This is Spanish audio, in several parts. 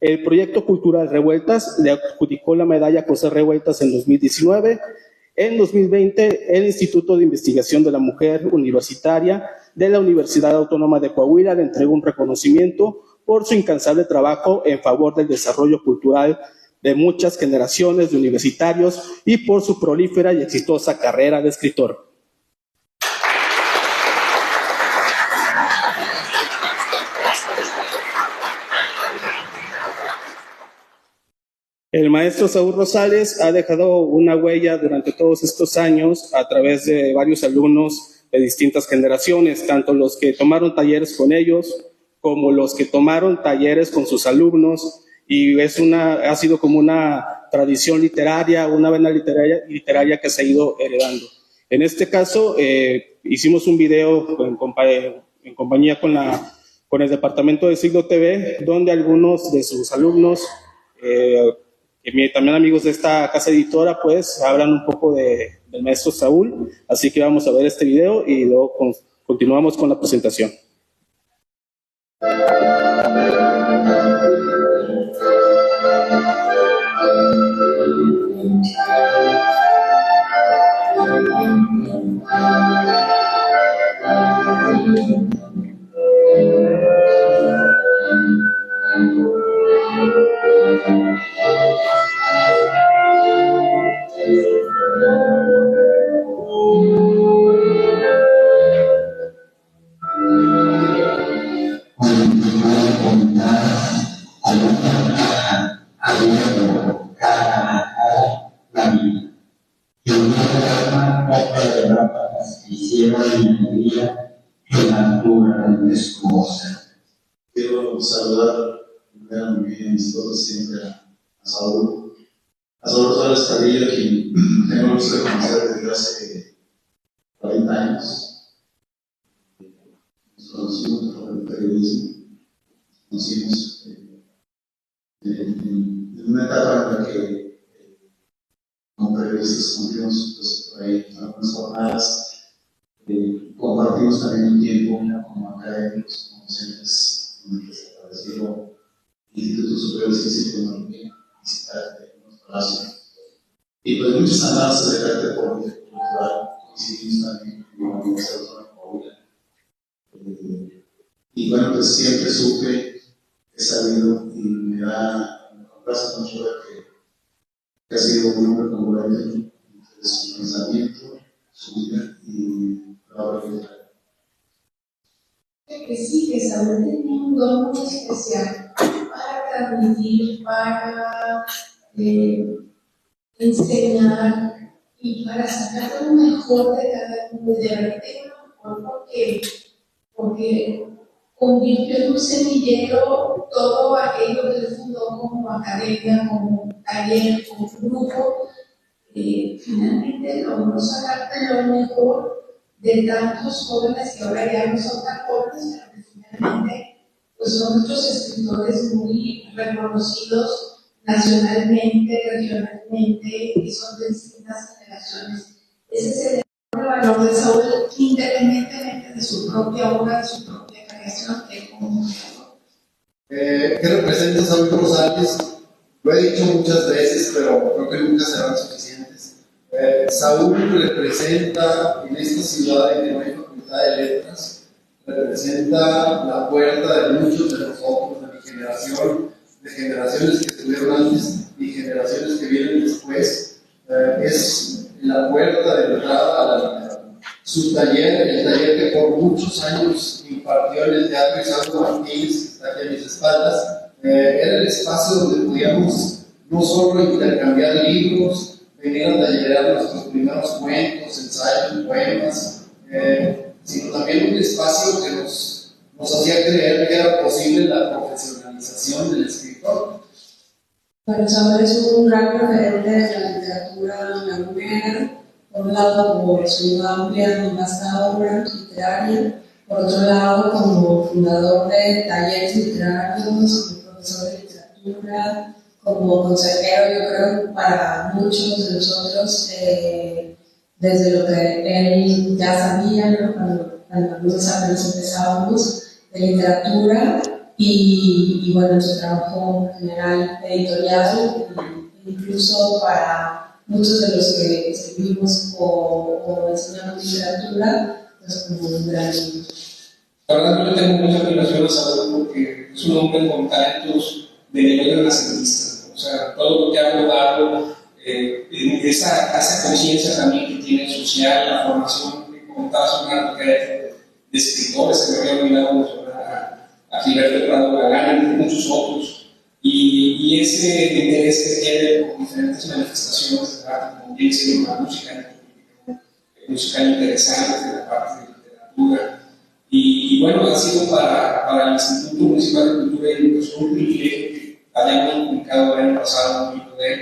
El proyecto cultural Revueltas le adjudicó la medalla José Revueltas en 2019. En 2020, el Instituto de Investigación de la Mujer Universitaria de la Universidad Autónoma de Coahuila le entregó un reconocimiento por su incansable trabajo en favor del desarrollo cultural de muchas generaciones de universitarios y por su prolífera y exitosa carrera de escritor. El maestro Saúl Rosales ha dejado una huella durante todos estos años a través de varios alumnos de distintas generaciones, tanto los que tomaron talleres con ellos como los que tomaron talleres con sus alumnos, y ha sido como una tradición literaria, una vena literaria que se ha ido heredando. En este caso, hicimos un video en compañía con el departamento de Siglo TV, donde algunos de sus alumnos, también amigos de esta casa editora, pues hablan un poco del maestro Saúl. Así que vamos a ver este video y luego continuamos con la presentación. Quiero saludar muy amistosos siempre a Saúl Rosales Padilla, quien tengo el gusto de conocer desde hace 40 años. Nos conocimos por el periodismo, nos conocimos en una etapa en la que como periodistas cumplimos pues, por ahí algunas jornadas. Compartimos también un tiempo como académicos, como docentes, en el que se estableció el Instituto Superior de Ciencia y Tecnología, de unos palacios. Y pues muchas andanzas de carácter político cultural, coincidimos también con la Universidad Autónoma de Coahuila. Y bueno, pues siempre supe, he sabido, y me complace mucho ver que ha sido un hombre congruente entre su pensamiento, su vida y la obra que trae. Que sí, que Saúl tenía un don muy especial para transmitir, para enseñar y para sacar lo mejor de cada uno, de verdad lo mejor, porque convirtió en un semillero todo aquello que él fundó como academia, como taller, como grupo. Finalmente logró sacarte lo mejor de tantos jóvenes que ahora ya no son tan jóvenes, pero que finalmente pues son muchos escritores muy reconocidos nacionalmente, regionalmente, y son de distintas generaciones. Ese es el valor de Saúl, independientemente de su propia obra, de su propia creación, que como ¿Qué representa Saúl Rosales? Lo he dicho muchas veces, pero creo que nunca serán suficientes. Saúl representa en esta ciudad en que no hay facultad de letras, representa la puerta de muchos de nosotros, de mi generación, de generaciones que estuvieron antes y generaciones que vienen después. Es la puerta de entrada a la literatura. Su taller, el taller que por muchos años impartió en el Teatro Isandro Martínez, que está aquí a mis espaldas, era el espacio donde podíamos no solo intercambiar libros, venir a tallerear nuestros primeros cuentos, ensayos, poemas, sino también un espacio que nos hacía creer que era posible la profesionalización del escritor. Para Saúl es un gran referente de la literatura lagunera, por un lado por su amplia y vasta obra literaria, por otro lado como fundador de talleres literarios, como profesor de literatura, como consejero, yo creo, para muchos de nosotros, desde lo que él ya sabía, ¿no? cuando algunos apenas empezábamos, de literatura, y bueno, su trabajo en general editorial, incluso para muchos de los que escribimos o enseñamos literatura, es como un gran libro. La verdad que yo tengo mucha admiración a Saúl porque es un hombre con talentos de nivel renacentista. O sea, todo lo que ha abordado, esa conciencia también que tiene social, la formación que comentaba sobre una de escritores, se me había olvidado mencionar a Gilberto Prado Galán y muchos otros, y ese interés que tiene por diferentes manifestaciones de arte, como bien siendo una música interesante de la parte de literatura. Y bueno, ha sido para el Instituto Municipal de Cultura y Educación un privilegio que hayamos publicado el año pasado un libro de él,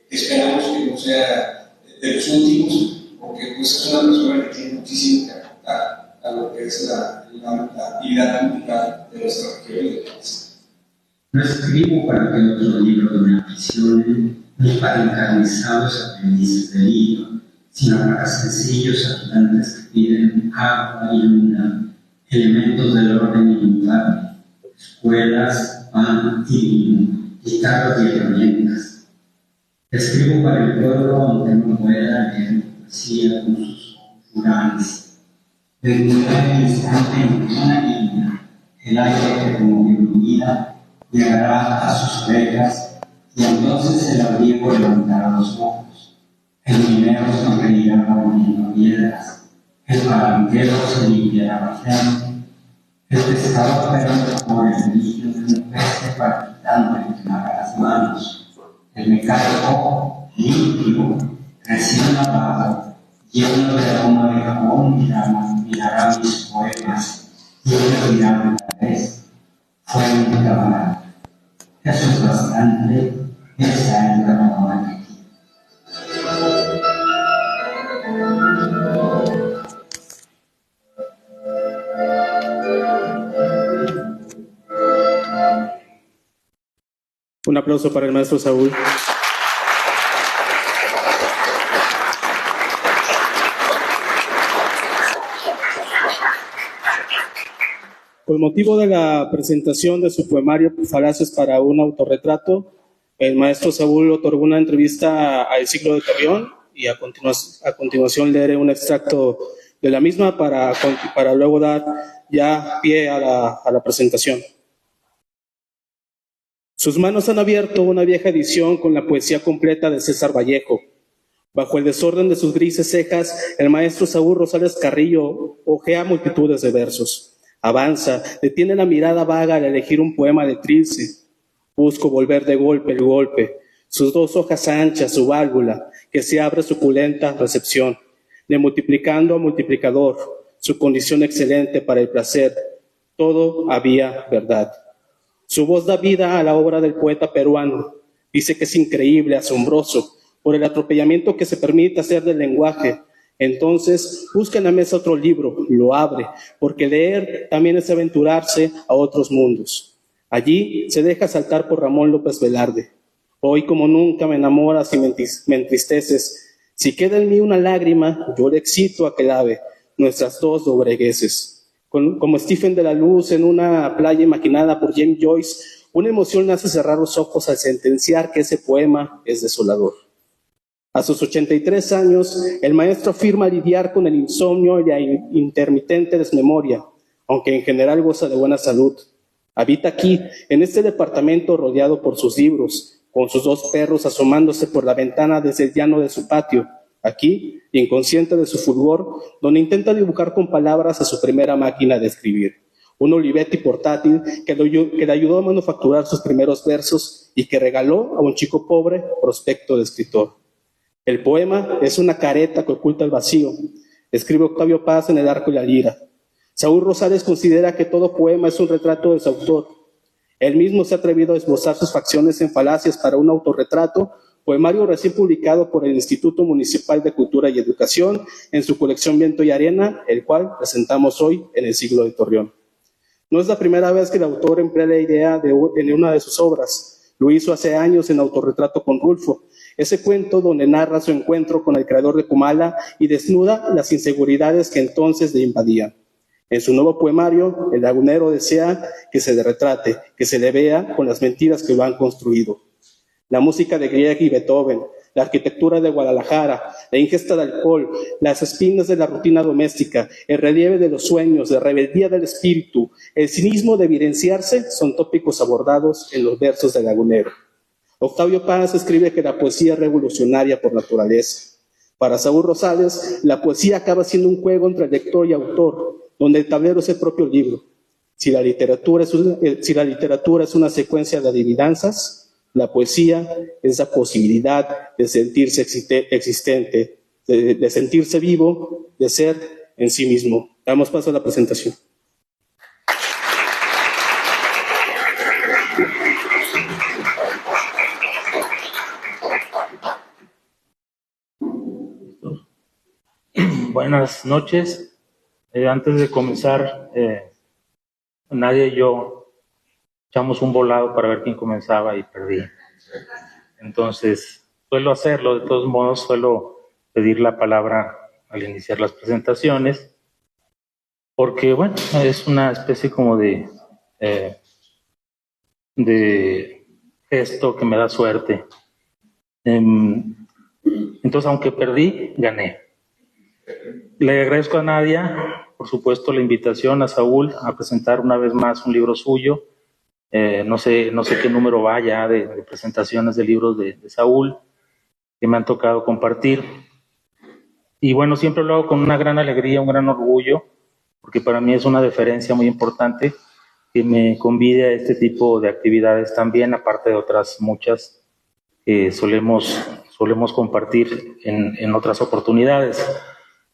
que esperamos que no sea de los últimos, porque pues, es una persona que tiene muchísimo que aportar a lo que es la actividad pública de nuestra región y del país. No escribo para que otros libros me aficionen, ni para encarnizados aprendices del hilo, sino para sencillos habitantes que piden agua y luna, elementos del orden inmutable, escuelas, pan y vino, guitarras y herramientas. Escribo para el pueblo aunque no pueda leer poesía con sus rurales. Desnudar el instante en una línea, el aire que como mi vida llegará a sus orejas y entonces el abrigo levantará los ojos. El minero sonreirá poniendo piedras. El barranquero se limpiará vaciando. El pescador esperando por el brillo de un peste palpitando entre las manos. El mecánico limpio, recién lavado, lleno de aroma de jabón, mirará mis poemas y el mirarme la vez fue un camarada. Eso es bastante, esa es la palabra que quiero. Un aplauso para el maestro Saúl. Con motivo de la presentación de su poemario Falacias para un autorretrato, el maestro Saúl otorgó una entrevista a El Siglo de Torreón y a continuación leeré un extracto de la misma para luego dar ya pie a la presentación. Sus manos han abierto una vieja edición con la poesía completa de César Vallejo. Bajo el desorden de sus grises cejas, el maestro Saúl Rosales Carrillo hojea multitudes de versos. Avanza, detiene la mirada vaga al elegir un poema de Trilce. Busco volver de golpe el golpe, sus dos hojas anchas, su válvula, que se abre suculenta recepción, de multiplicando a multiplicador, su condición excelente para el placer. Todo había verdad. Su voz da vida a la obra del poeta peruano. Dice que es increíble, asombroso, por el atropellamiento que se permite hacer del lenguaje. Entonces, busca en la mesa otro libro, lo abre, porque leer también es aventurarse a otros mundos. Allí se deja saltar por Ramón López Velarde. Hoy como nunca me enamoras y me entristeces. Si queda en mí una lágrima, yo le excito a que lave nuestras dos dobregueses. Como Stephen de la Luz en una playa imaginada por James Joyce, una emoción nace cerrar los ojos al sentenciar que ese poema es desolador. A sus 83 años, el maestro afirma lidiar con el insomnio y la intermitente desmemoria, aunque en general goza de buena salud. Habita aquí, en este departamento rodeado por sus libros, con sus dos perros asomándose por la ventana desde el llano de su patio. Aquí, inconsciente de su fulgor, donde intenta dibujar con palabras a su primera máquina de escribir. Un Olivetti portátil que le ayudó a manufacturar sus primeros versos y que regaló a un chico pobre prospecto de escritor. El poema es una careta que oculta el vacío, escribe Octavio Paz en El Arco y la Lira. Saúl Rosales considera que todo poema es un retrato de su autor. Él mismo se ha atrevido a esbozar sus facciones en Falacias para un autorretrato, poemario recién publicado por el Instituto Municipal de Cultura y Educación en su colección Viento y Arena, el cual presentamos hoy en El Siglo de Torreón. No es la primera vez que el autor emplea la idea en una de sus obras. Lo hizo hace años en Autorretrato con Rulfo, ese cuento donde narra su encuentro con el creador de Comala y desnuda las inseguridades que entonces le invadían. En su nuevo poemario, el lagunero desea que se le retrate, que se le vea con las mentiras que lo han construido. La música de Grieg y Beethoven, la arquitectura de Guadalajara, la ingesta de alcohol, las espinas de la rutina doméstica, el relieve de los sueños, la rebeldía del espíritu, el cinismo de evidenciarse son tópicos abordados en los versos del lagunero. Octavio Paz escribe que la poesía es revolucionaria por naturaleza. Para Saúl Rosales, la poesía acaba siendo un juego entre lector y autor, donde el tablero es el propio libro. Si la literatura es una secuencia de adivinanzas, la poesía es la posibilidad de sentirse existente, de sentirse vivo, de ser en sí mismo. Damos paso a la presentación. Buenas noches. Antes de comenzar, Nadia y yo echamos un volado para ver quién comenzaba y perdí. Entonces, suelo hacerlo. De todos modos, suelo pedir la palabra al iniciar las presentaciones, porque, bueno, es una especie como de gesto que me da suerte. Entonces, aunque perdí, gané. Le agradezco a Nadia, por supuesto, la invitación a Saúl a presentar una vez más un libro suyo. No sé qué número va ya de presentaciones de libros de Saúl que me han tocado compartir. Y bueno, siempre lo hago con una gran alegría, un gran orgullo, porque para mí es una deferencia muy importante que me convide a este tipo de actividades también, aparte de otras muchas que solemos compartir en otras oportunidades.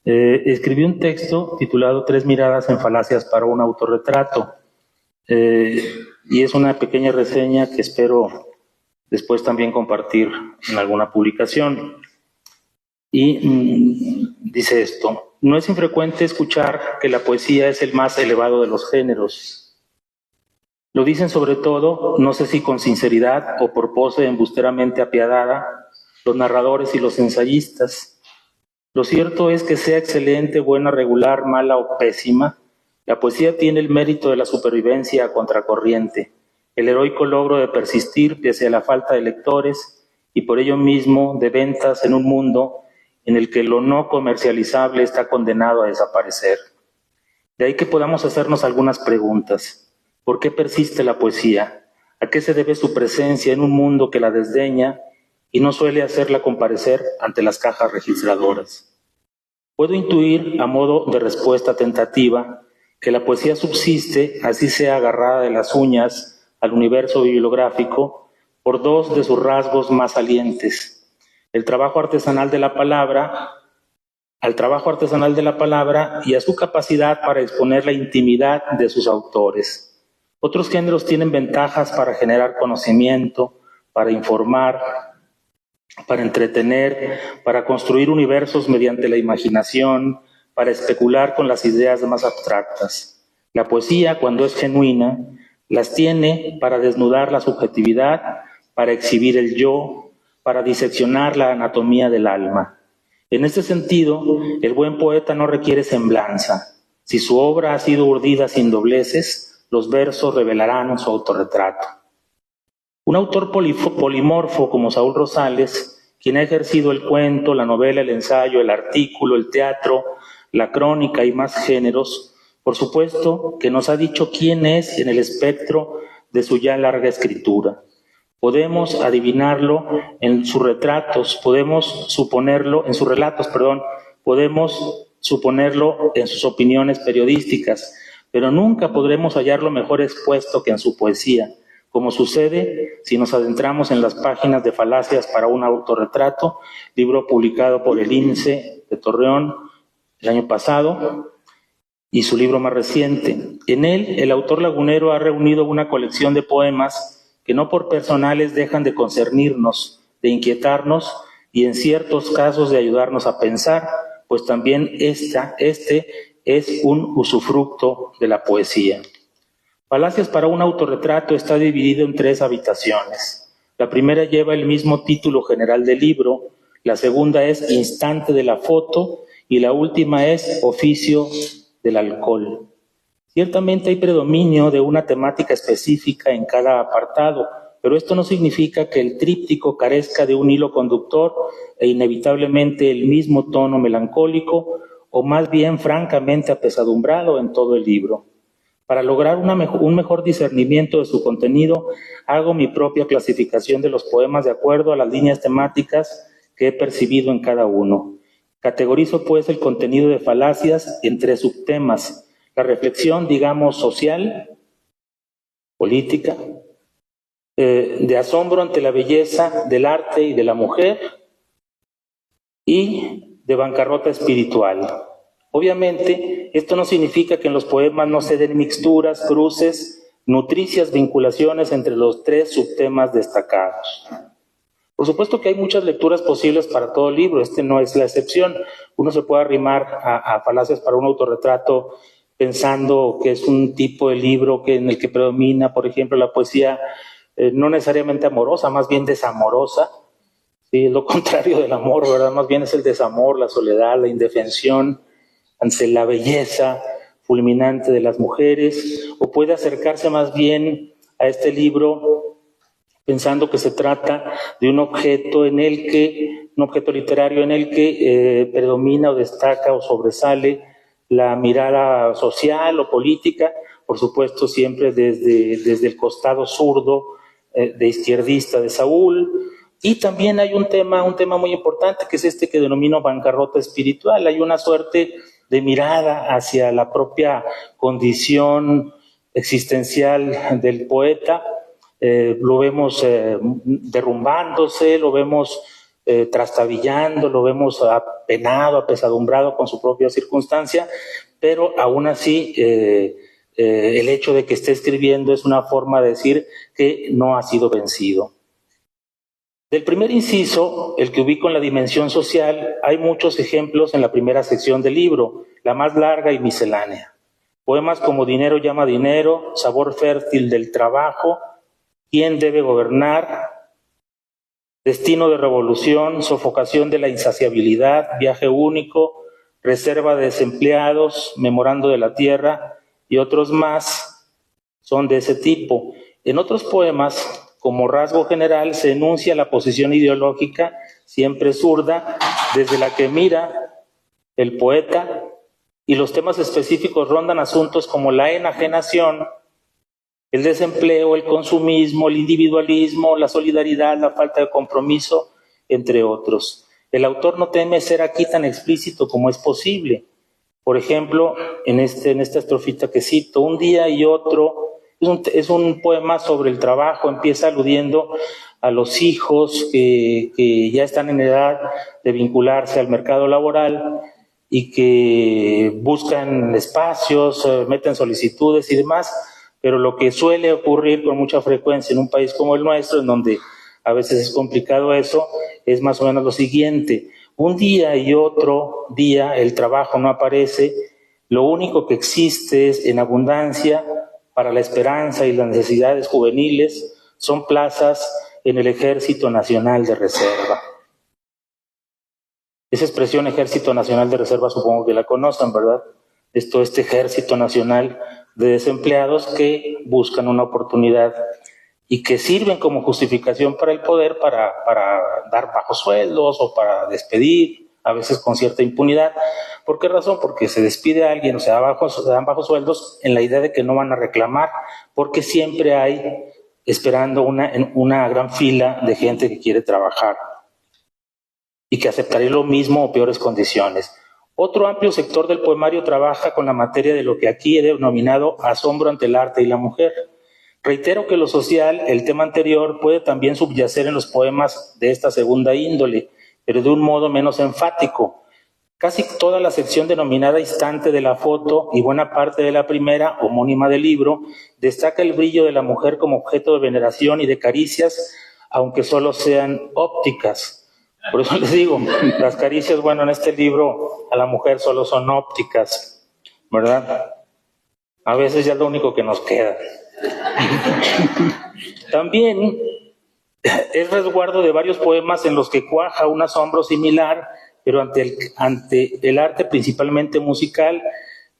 Escribí un texto titulado 3 miradas en falacias para un autorretrato, y es una pequeña reseña que espero después también compartir en alguna publicación. Y dice esto: no es infrecuente escuchar que la poesía es el más elevado de los géneros. Lo dicen sobre todo, no sé si con sinceridad o por pose embusteramente apiadada, los narradores y los ensayistas. Lo cierto es que sea excelente, buena, regular, mala o pésima, la poesía tiene el mérito de la supervivencia a contracorriente, el heroico logro de persistir pese a la falta de lectores y por ello mismo de ventas en un mundo en el que lo no comercializable está condenado a desaparecer. De ahí que podamos hacernos algunas preguntas. ¿Por qué persiste la poesía? ¿A qué se debe su presencia en un mundo que la desdeña y no suele hacerla comparecer ante las cajas registradoras? Puedo intuir, a modo de respuesta tentativa, que la poesía subsiste, así sea agarrada de las uñas al universo bibliográfico, por 2 de sus rasgos más salientes: al trabajo artesanal de la palabra y a su capacidad para exponer la intimidad de sus autores. Otros géneros tienen ventajas para generar conocimiento, para informar, para entretener, para construir universos mediante la imaginación, para especular con las ideas más abstractas. La poesía, cuando es genuina, las tiene para desnudar la subjetividad, para exhibir el yo, para diseccionar la anatomía del alma. En este sentido, el buen poeta no requiere semblanza. Si su obra ha sido urdida sin dobleces, los versos revelarán su autorretrato. Un autor polimorfo como Saúl Rosales, quien ha ejercido el cuento, la novela, el ensayo, el artículo, el teatro, la crónica y más géneros, por supuesto que nos ha dicho quién es en el espectro de su ya larga escritura. Podemos adivinarlo en sus retratos, podemos suponerlo en sus relatos, podemos suponerlo en sus opiniones periodísticas, pero nunca podremos hallarlo mejor expuesto que en su poesía, como sucede si nos adentramos en las páginas de Falacias para un autorretrato, libro publicado por el INSE de Torreón el año pasado, y su libro más reciente. En él, el autor lagunero ha reunido una colección de poemas que no por personales dejan de concernirnos, de inquietarnos y en ciertos casos de ayudarnos a pensar, pues también este es un usufructo de la poesía. Falacias para un autorretrato está dividido en 3 habitaciones. La primera lleva el mismo título general del libro, la segunda es Instante de la foto y la última es Oficio del alcohol. Ciertamente hay predominio de una temática específica en cada apartado, pero esto no significa que el tríptico carezca de un hilo conductor e inevitablemente el mismo tono melancólico, o más bien francamente apesadumbrado en todo el libro. Para lograr un mejor discernimiento de su contenido, hago mi propia clasificación de los poemas de acuerdo a las líneas temáticas que he percibido en cada uno. Categorizo, pues, el contenido de falacias en 3 subtemas: la reflexión, digamos, social, política, de asombro ante la belleza del arte y de la mujer, y de bancarrota espiritual. Obviamente, esto no significa que en los poemas no se den mixturas, cruces, nutricias vinculaciones entre los 3 subtemas destacados. Por supuesto que hay muchas lecturas posibles para todo libro, este no es la excepción. Uno se puede arrimar a falacias para un autorretrato pensando que es un tipo de libro en el que predomina, por ejemplo, la poesía no necesariamente amorosa, más bien desamorosa. Sí, es lo contrario del amor, ¿verdad? Más bien es el desamor, la soledad, la indefensión ante la belleza fulminante de las mujeres, o puede acercarse más bien a este libro pensando que se trata de un objeto literario en el que predomina o destaca o sobresale la mirada social o política, por supuesto siempre desde el costado zurdo de izquierdista de Saúl. Y también hay un tema muy importante, que es este que denomino bancarrota espiritual. Hay una suerte de mirada hacia la propia condición existencial del poeta. Lo vemos derrumbándose, lo vemos trastabillando, lo vemos apenado, apesadumbrado con su propia circunstancia, pero aún así el hecho de que esté escribiendo es una forma de decir que no ha sido vencido. Del primer inciso, el que ubico en la dimensión social, hay muchos ejemplos en la primera sección del libro, la más larga y miscelánea. Poemas como Dinero llama dinero, Sabor fértil del trabajo, ¿Quién debe gobernar?, Destino de revolución, Sofocación de la insaciabilidad, Viaje único, Reserva de desempleados, Memorando de la tierra y otros más son de ese tipo. En otros poemas, como rasgo general, se enuncia la posición ideológica, siempre zurda, desde la que mira el poeta, y los temas específicos rondan asuntos como la enajenación, el desempleo, el consumismo, el individualismo, la solidaridad, la falta de compromiso, entre otros. El autor no teme ser aquí tan explícito como es posible. Por ejemplo, en esta estrofita que cito, Un día y otro, es un poema sobre el trabajo, empieza aludiendo a los hijos que ya están en edad de vincularse al mercado laboral y que buscan espacios, meten solicitudes y demás, pero lo que suele ocurrir con mucha frecuencia en un país como el nuestro, en donde a veces es complicado eso, es más o menos lo siguiente: un día y otro día el trabajo no aparece, lo único que existe es en abundancia para la esperanza y las necesidades juveniles son plazas en el Ejército Nacional de Reserva. Esa expresión Ejército Nacional de Reserva supongo que la conocen, ¿verdad? Este Ejército Nacional de desempleados que buscan una oportunidad y que sirven como justificación para el poder para dar bajos sueldos o para despedir, a veces con cierta impunidad. ¿Por qué razón? Porque se despide a alguien o se dan bajos sueldos en la idea de que no van a reclamar, porque siempre hay esperando una gran fila de gente que quiere trabajar y que aceptaría lo mismo o peores condiciones. Otro amplio sector del poemario trabaja con la materia de lo que aquí he denominado asombro ante el arte y la mujer. Reitero que lo social, el tema anterior, puede también subyacer en los poemas de esta segunda índole, pero de un modo menos enfático. Casi toda la sección denominada Instante de la foto y buena parte de la primera, homónima del libro, destaca el brillo de la mujer como objeto de veneración y de caricias, aunque solo sean ópticas. Por eso les digo, las caricias, bueno, en este libro a la mujer solo son ópticas, ¿verdad? A veces ya es lo único que nos queda. También es resguardo de varios poemas en los que cuaja un asombro similar, pero ante el arte principalmente musical,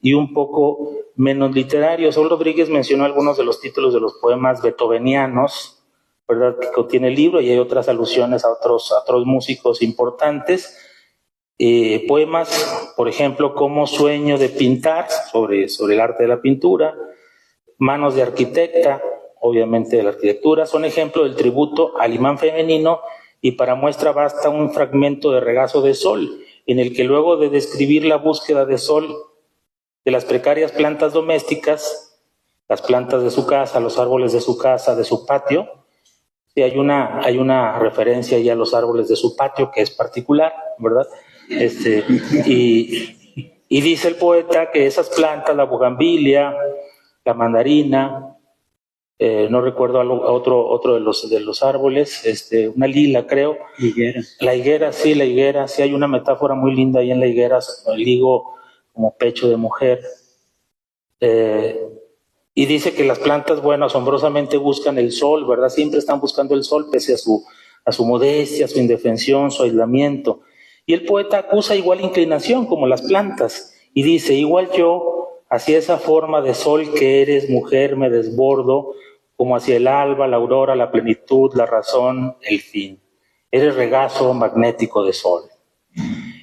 y un poco menos literario. Saúl Rodríguez mencionó algunos de los títulos de los poemas beethovenianos, ¿verdad?, que contiene el libro, y hay otras alusiones a otros músicos importantes. Poemas, por ejemplo, como Sueño de pintar, sobre el arte de la pintura, Manos de arquitecta, obviamente de la arquitectura, son ejemplo del tributo al imán femenino, y para muestra basta un fragmento de Regazo de Sol, en el que luego de describir la búsqueda de sol de las precarias plantas domésticas, las plantas de su casa, los árboles de su casa, de su patio, sí, hay una referencia ya a los árboles de su patio que es particular, ¿verdad? Y dice el poeta que esas plantas, la bugambilia, la mandarina, no recuerdo a otro de los árboles, una lila, creo. Higuera. La higuera, sí, hay una metáfora muy linda ahí en la higuera, el higo como pecho de mujer. Y dice que las plantas, bueno, asombrosamente buscan el sol, ¿verdad? Siempre están buscando el sol, pese a su modestia, su indefensión, su aislamiento. Y el poeta acusa igual inclinación como las plantas, y dice, igual yo, hacia esa forma de sol que eres, mujer, me desbordo, como hacia el alba, la aurora, la plenitud, la razón, el fin. Eres regazo magnético de sol.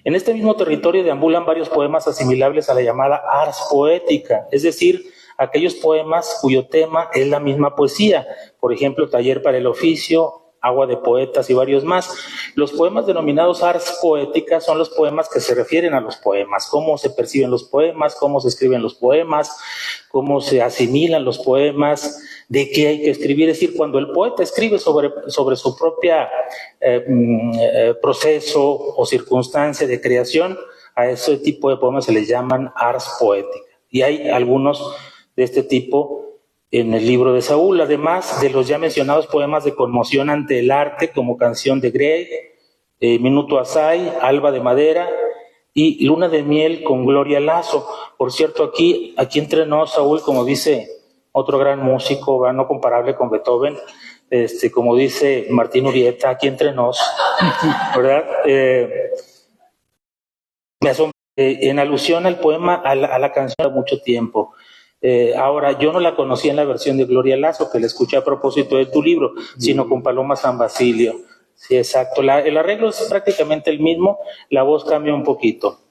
En este mismo territorio deambulan varios poemas asimilables a la llamada ars poética, es decir, aquellos poemas cuyo tema es la misma poesía. Por ejemplo, Taller para el Oficio, Agua de Poetas y varios más. Los poemas denominados ars poética son los poemas que se refieren a los poemas, cómo se perciben los poemas, cómo se escriben los poemas, cómo se asimilan los poemas, de qué hay que escribir. Es decir, cuando el poeta escribe sobre su propia proceso o circunstancia de creación, a ese tipo de poemas se les llaman ars poética. Y hay algunos de este tipo en el libro de Saúl, además de los ya mencionados poemas de conmoción ante el arte, como Canción de Grey, Minuto Asai, Alba de Madera y Luna de Miel con Gloria Lazo. Por cierto, aquí entrenó Saúl, como dice otro gran músico, no comparable con Beethoven, como dice Martín Urieta, aquí entre nos, ¿verdad? Me asombra, en alusión al poema, a la canción de mucho tiempo. Ahora, yo no la conocí en la versión de Gloria Lazo, que la escuché a propósito de tu libro, sino con Paloma San Basilio. Sí, exacto. El arreglo es prácticamente el mismo, la voz cambia un poquito.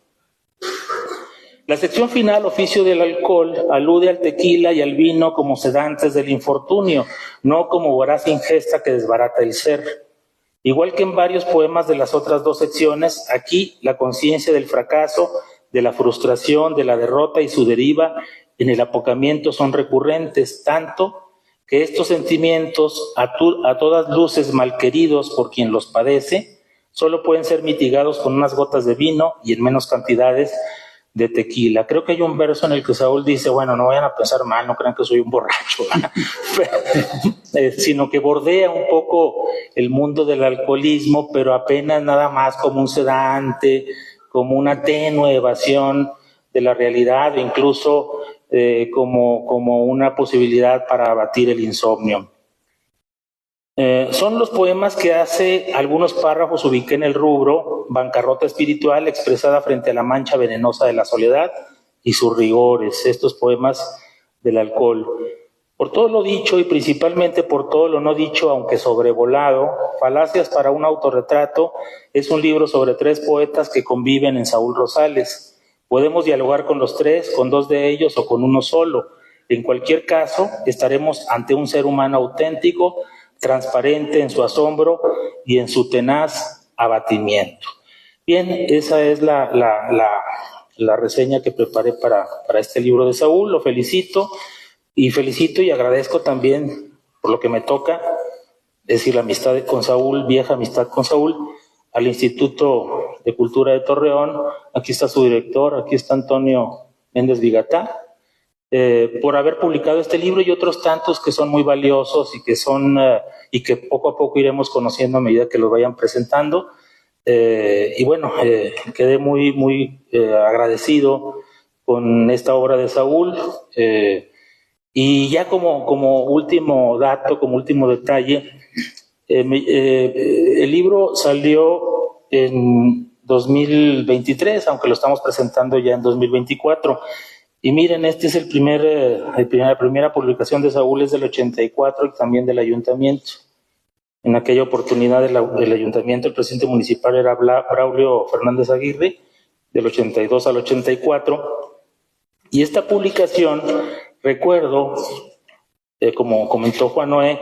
La sección final, Oficio del alcohol, alude al tequila y al vino como sedantes del infortunio, no como voraz ingesta que desbarata el ser. Igual que en varios poemas de las otras dos secciones, aquí la conciencia del fracaso, de la frustración, de la derrota y su deriva en el apocamiento son recurrentes, tanto que estos sentimientos, a todas luces malqueridos por quien los padece, solo pueden ser mitigados con unas gotas de vino y en menos cantidades de tequila. Creo que hay un verso en el que Saúl dice, bueno, no vayan a pensar mal, no crean que soy un borracho, sino que bordea un poco el mundo del alcoholismo, pero apenas nada más como un sedante, como una tenue evasión de la realidad, incluso como una posibilidad para abatir el insomnio. Son los poemas que hace algunos párrafos ubiqué en el rubro bancarrota espiritual expresada frente a la mancha venenosa de la soledad y sus rigores, estos poemas del alcohol. Por todo lo dicho y principalmente por todo lo no dicho, aunque sobrevolado, Falacias para un autorretrato es un libro sobre tres poetas que conviven en Saúl Rosales. Podemos dialogar con los tres, con dos de ellos o con uno solo. En cualquier caso, estaremos ante un ser humano auténtico, transparente en su asombro y en su tenaz abatimiento. Bien, esa es la reseña que preparé para este libro de Saúl. Lo felicito y agradezco también por lo que me toca, es decir, la amistad con Saúl, vieja amistad con Saúl, al Instituto de Cultura de Torreón. Aquí está su director, aquí está Antonio Méndez Vigatá, por haber publicado este libro y otros tantos que son muy valiosos y que poco a poco iremos conociendo a medida que los vayan presentando. Y bueno, quedé muy agradecido con esta obra de Saúl. Y ya como último dato, como último detalle, el libro salió en 2023, aunque lo estamos presentando ya en 2024. Y miren, este es la primera publicación de Saúl, es del 84 y también del ayuntamiento. En aquella oportunidad del ayuntamiento, el presidente municipal era Braulio Fernández Aguirre, del 82 al 84. Y esta publicación, recuerdo, como comentó Juan Noé,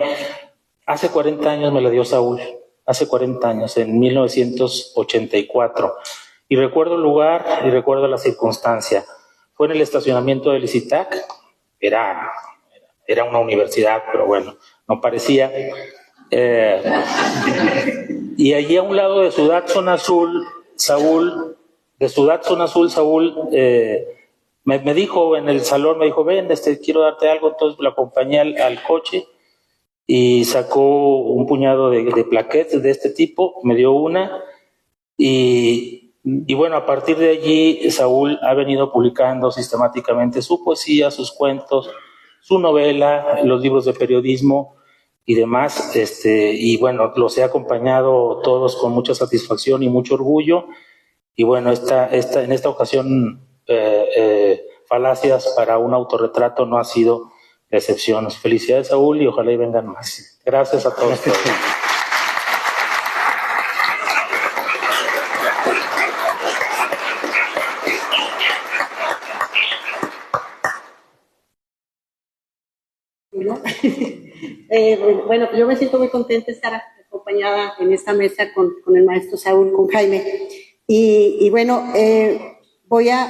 hace 40 años me la dio Saúl, hace 40 años, en 1984. Y recuerdo el lugar y recuerdo la circunstancia. Fue en el estacionamiento del ICITAC, era una universidad, pero bueno, no parecía. Y allí a un lado de Ciudad Zona Azul, Saúl, me dijo en el salón, me dijo, ven, quiero darte algo. Entonces lo acompañé al coche y sacó un puñado de plaquettes de este tipo, me dio una y bueno, a partir de allí Saúl ha venido publicando sistemáticamente su poesía, sus cuentos, su novela, los libros de periodismo y demás, y bueno, los he acompañado todos con mucha satisfacción y mucho orgullo. Y bueno, en esta ocasión, Falacias para un autorretrato no ha sido la excepción. Felicidades, Saúl, y ojalá y vengan más. Gracias a todos. Bueno, yo me siento muy contenta de estar acompañada en esta mesa con el maestro Saúl, con Jaime. Y bueno,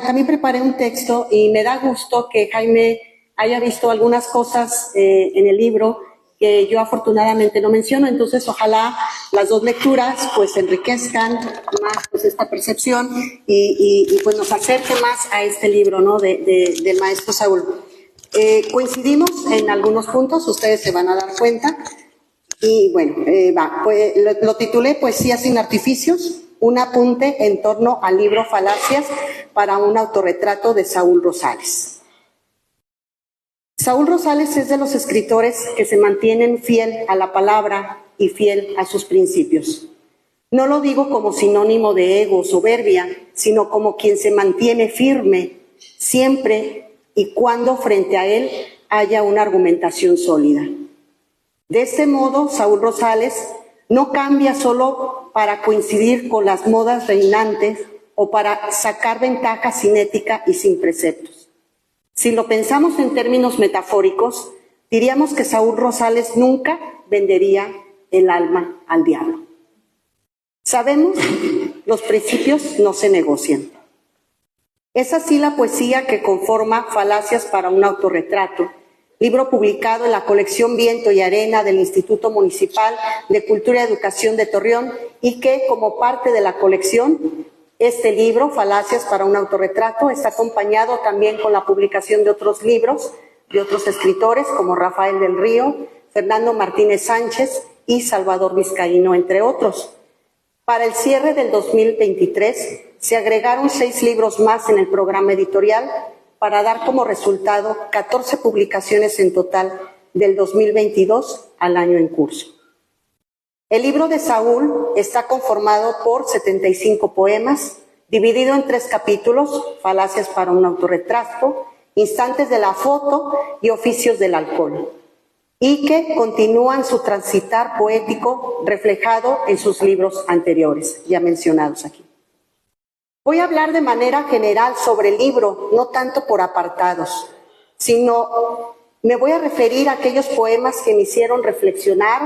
también preparé un texto y me da gusto que Jaime haya visto algunas cosas en el libro que yo afortunadamente no menciono. Entonces, ojalá las dos lecturas pues enriquezcan más pues esta percepción y pues nos acerque más a este libro, ¿no? del maestro Saúl. Coincidimos en algunos puntos, ustedes se van a dar cuenta. Y bueno, pues, lo titulé Poesía sin artificios, un apunte en torno al libro Falacias para un autorretrato de Saúl Rosales. Saúl Rosales es de los escritores que se mantienen fiel a la palabra y fiel a sus principios. No lo digo como sinónimo de ego o soberbia, sino como quien se mantiene firme siempre y cuando frente a él haya una argumentación sólida. De este modo, Saúl Rosales no cambia solo para coincidir con las modas reinantes o para sacar ventaja sin ética y sin preceptos. Si lo pensamos en términos metafóricos, diríamos que Saúl Rosales nunca vendería el alma al diablo. Sabemos, los principios no se negocian. Es así la poesía que conforma Falacias para un autorretrato, libro publicado en la colección Viento y Arena del Instituto Municipal de Cultura y Educación de Torreón, y que, como parte de la colección, este libro, Falacias para un autorretrato, está acompañado también con la publicación de otros libros de otros escritores como Rafael del Río, Fernando Martínez Sánchez y Salvador Vizcaíno, entre otros. Para el cierre del 2023 se agregaron 6 libros más en el programa editorial para dar como resultado 14 publicaciones en total del 2022 al año en curso. El libro de Saúl está conformado por 75 poemas, dividido en 3 capítulos: Falacias para un autorretrato, Instantes de la foto y Oficios del alcohol, y que continúan su transitar poético reflejado en sus libros anteriores, ya mencionados aquí. Voy a hablar de manera general sobre el libro, no tanto por apartados, sino me voy a referir a aquellos poemas que me hicieron reflexionar,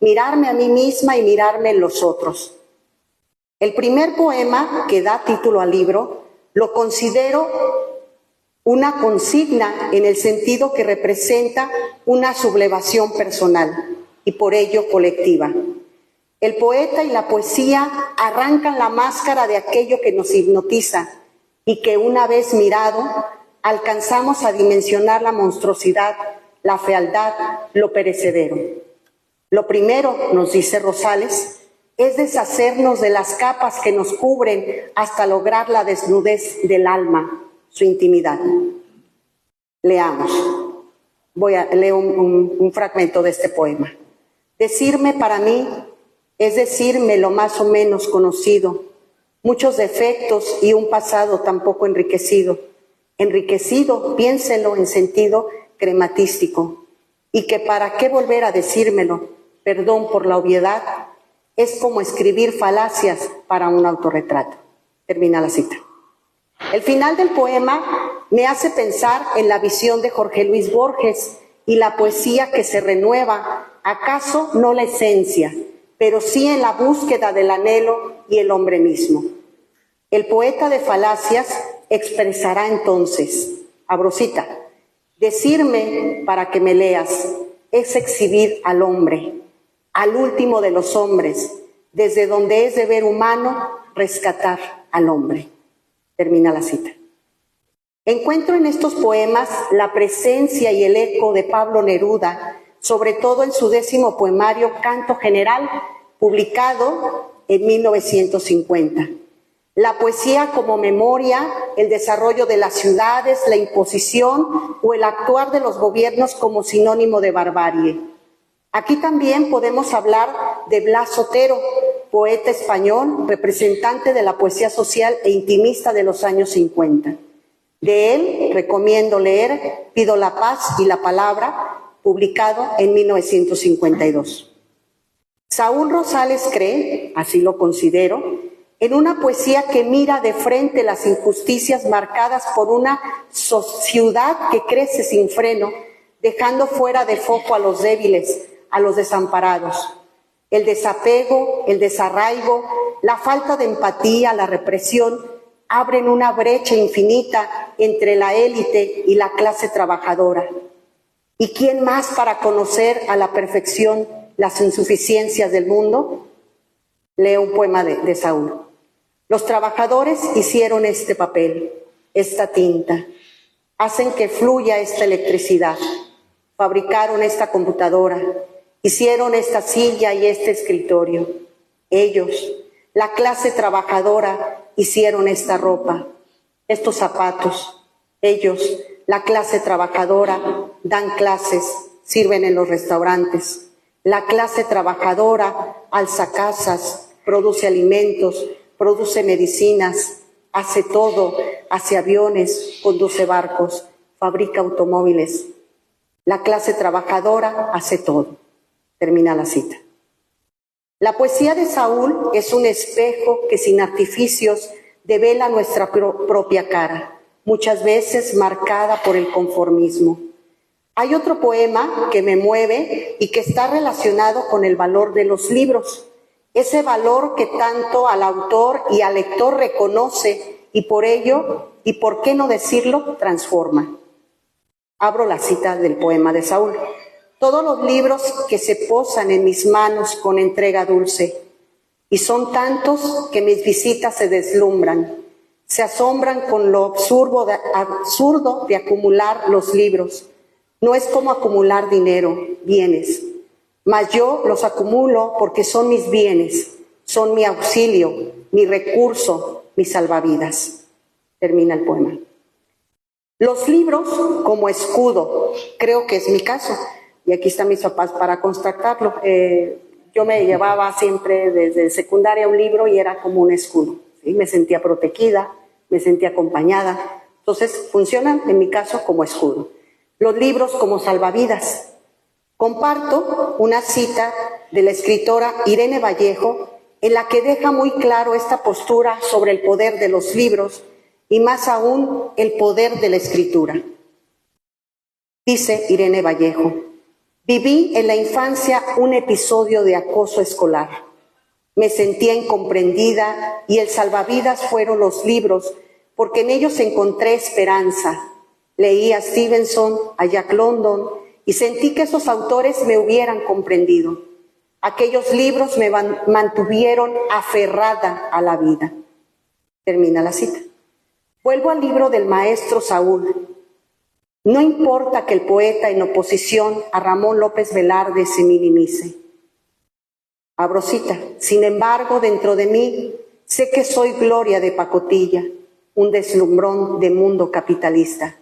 mirarme a mí misma y mirarme en los otros. El primer poema que da título al libro lo considero una consigna en el sentido que representa una sublevación personal y por ello colectiva. El poeta y la poesía arrancan la máscara de aquello que nos hipnotiza y que una vez mirado alcanzamos a dimensionar la monstruosidad, la fealdad, lo perecedero. Lo primero, nos dice Rosales, es deshacernos de las capas que nos cubren hasta lograr la desnudez del alma, su intimidad. Leamos. Voy a leer un fragmento de este poema. Decirme para mí es decirme lo más o menos conocido, muchos defectos y un pasado tan poco enriquecido. enriquecido, piénselo en sentido crematístico, y que para qué volver a decírmelo, perdón por la obviedad, es como escribir falacias para un autorretrato. Termina la cita. El final del poema me hace pensar en la visión de Jorge Luis Borges y la poesía que se renueva, acaso no la esencia, pero sí en la búsqueda del anhelo y el hombre mismo. El poeta de falacias expresará entonces, abro cita, decirme para que me leas es exhibir al hombre, al último de los hombres, desde donde es deber humano rescatar al hombre. Termina la cita. Encuentro en estos poemas la presencia y el eco de Pablo Neruda, sobre todo en su 10º poemario Canto General, publicado en 1950. La poesía como memoria, el desarrollo de las ciudades, la imposición o el actuar de los gobiernos como sinónimo de barbarie. Aquí también podemos hablar de Blas Otero, poeta español, representante de la poesía social e intimista de los años 50. De él recomiendo leer Pido la paz y la palabra, publicado en 1952. Saúl Rosales cree, así lo considero, en una poesía que mira de frente las injusticias marcadas por una sociedad que crece sin freno, dejando fuera de foco a los débiles, a los desamparados. El desapego, el desarraigo, la falta de empatía, la represión, abren una brecha infinita entre la élite y la clase trabajadora. ¿Y quién más para conocer a la perfección las insuficiencias del mundo? Leo un poema de Saúl. Los trabajadores hicieron este papel, esta tinta, hacen que fluya esta electricidad, fabricaron esta computadora, hicieron esta silla y este escritorio. Ellos, la clase trabajadora, hicieron esta ropa, estos zapatos. Ellos, la clase trabajadora, dan clases, sirven en los restaurantes. La clase trabajadora alza casas, produce alimentos, produce medicinas, hace todo, hace aviones, conduce barcos, fabrica automóviles. La clase trabajadora hace todo. Termina la cita. La poesía de Saúl es un espejo que sin artificios devela nuestra propia cara, muchas veces marcada por el conformismo. Hay otro poema que me mueve y que está relacionado con el valor de los libros, ese valor que tanto al autor y al lector reconoce y por ello, y por qué no decirlo, transforma. Abro la cita del poema de Saúl. Todos los libros que se posan en mis manos con entrega dulce, y son tantos que mis visitas se deslumbran, se asombran con lo absurdo de acumular los libros. No es como acumular dinero, bienes, mas yo los acumulo porque son mis bienes, son mi auxilio, mi recurso, mi salvavidas. Termina el poema. Los libros como escudo, creo que es mi caso, y aquí están mis papás para constatarlo. Yo me llevaba siempre desde secundaria un libro y era como un escudo, ¿sí? Me sentía protegida, me sentía acompañada. Entonces funcionan en mi caso como escudo. Los libros como salvavidas. Comparto una cita de la escritora Irene Vallejo en la que deja muy claro esta postura sobre el poder de los libros y más aún el poder de la escritura. Dice Irene Vallejo: viví en la infancia un episodio de acoso escolar. Me sentía incomprendida y el salvavidas fueron los libros, porque en ellos encontré esperanza. Leí a Stevenson, a Jack London, y sentí que esos autores me hubieran comprendido. Aquellos libros me mantuvieron aferrada a la vida. Termina la cita. Vuelvo al libro del maestro Saúl. No importa que el poeta en oposición a Ramón López Velarde se minimice. Abro cita. Sin embargo, dentro de mí, sé que soy Gloria de pacotilla, un deslumbrón de mundo capitalista.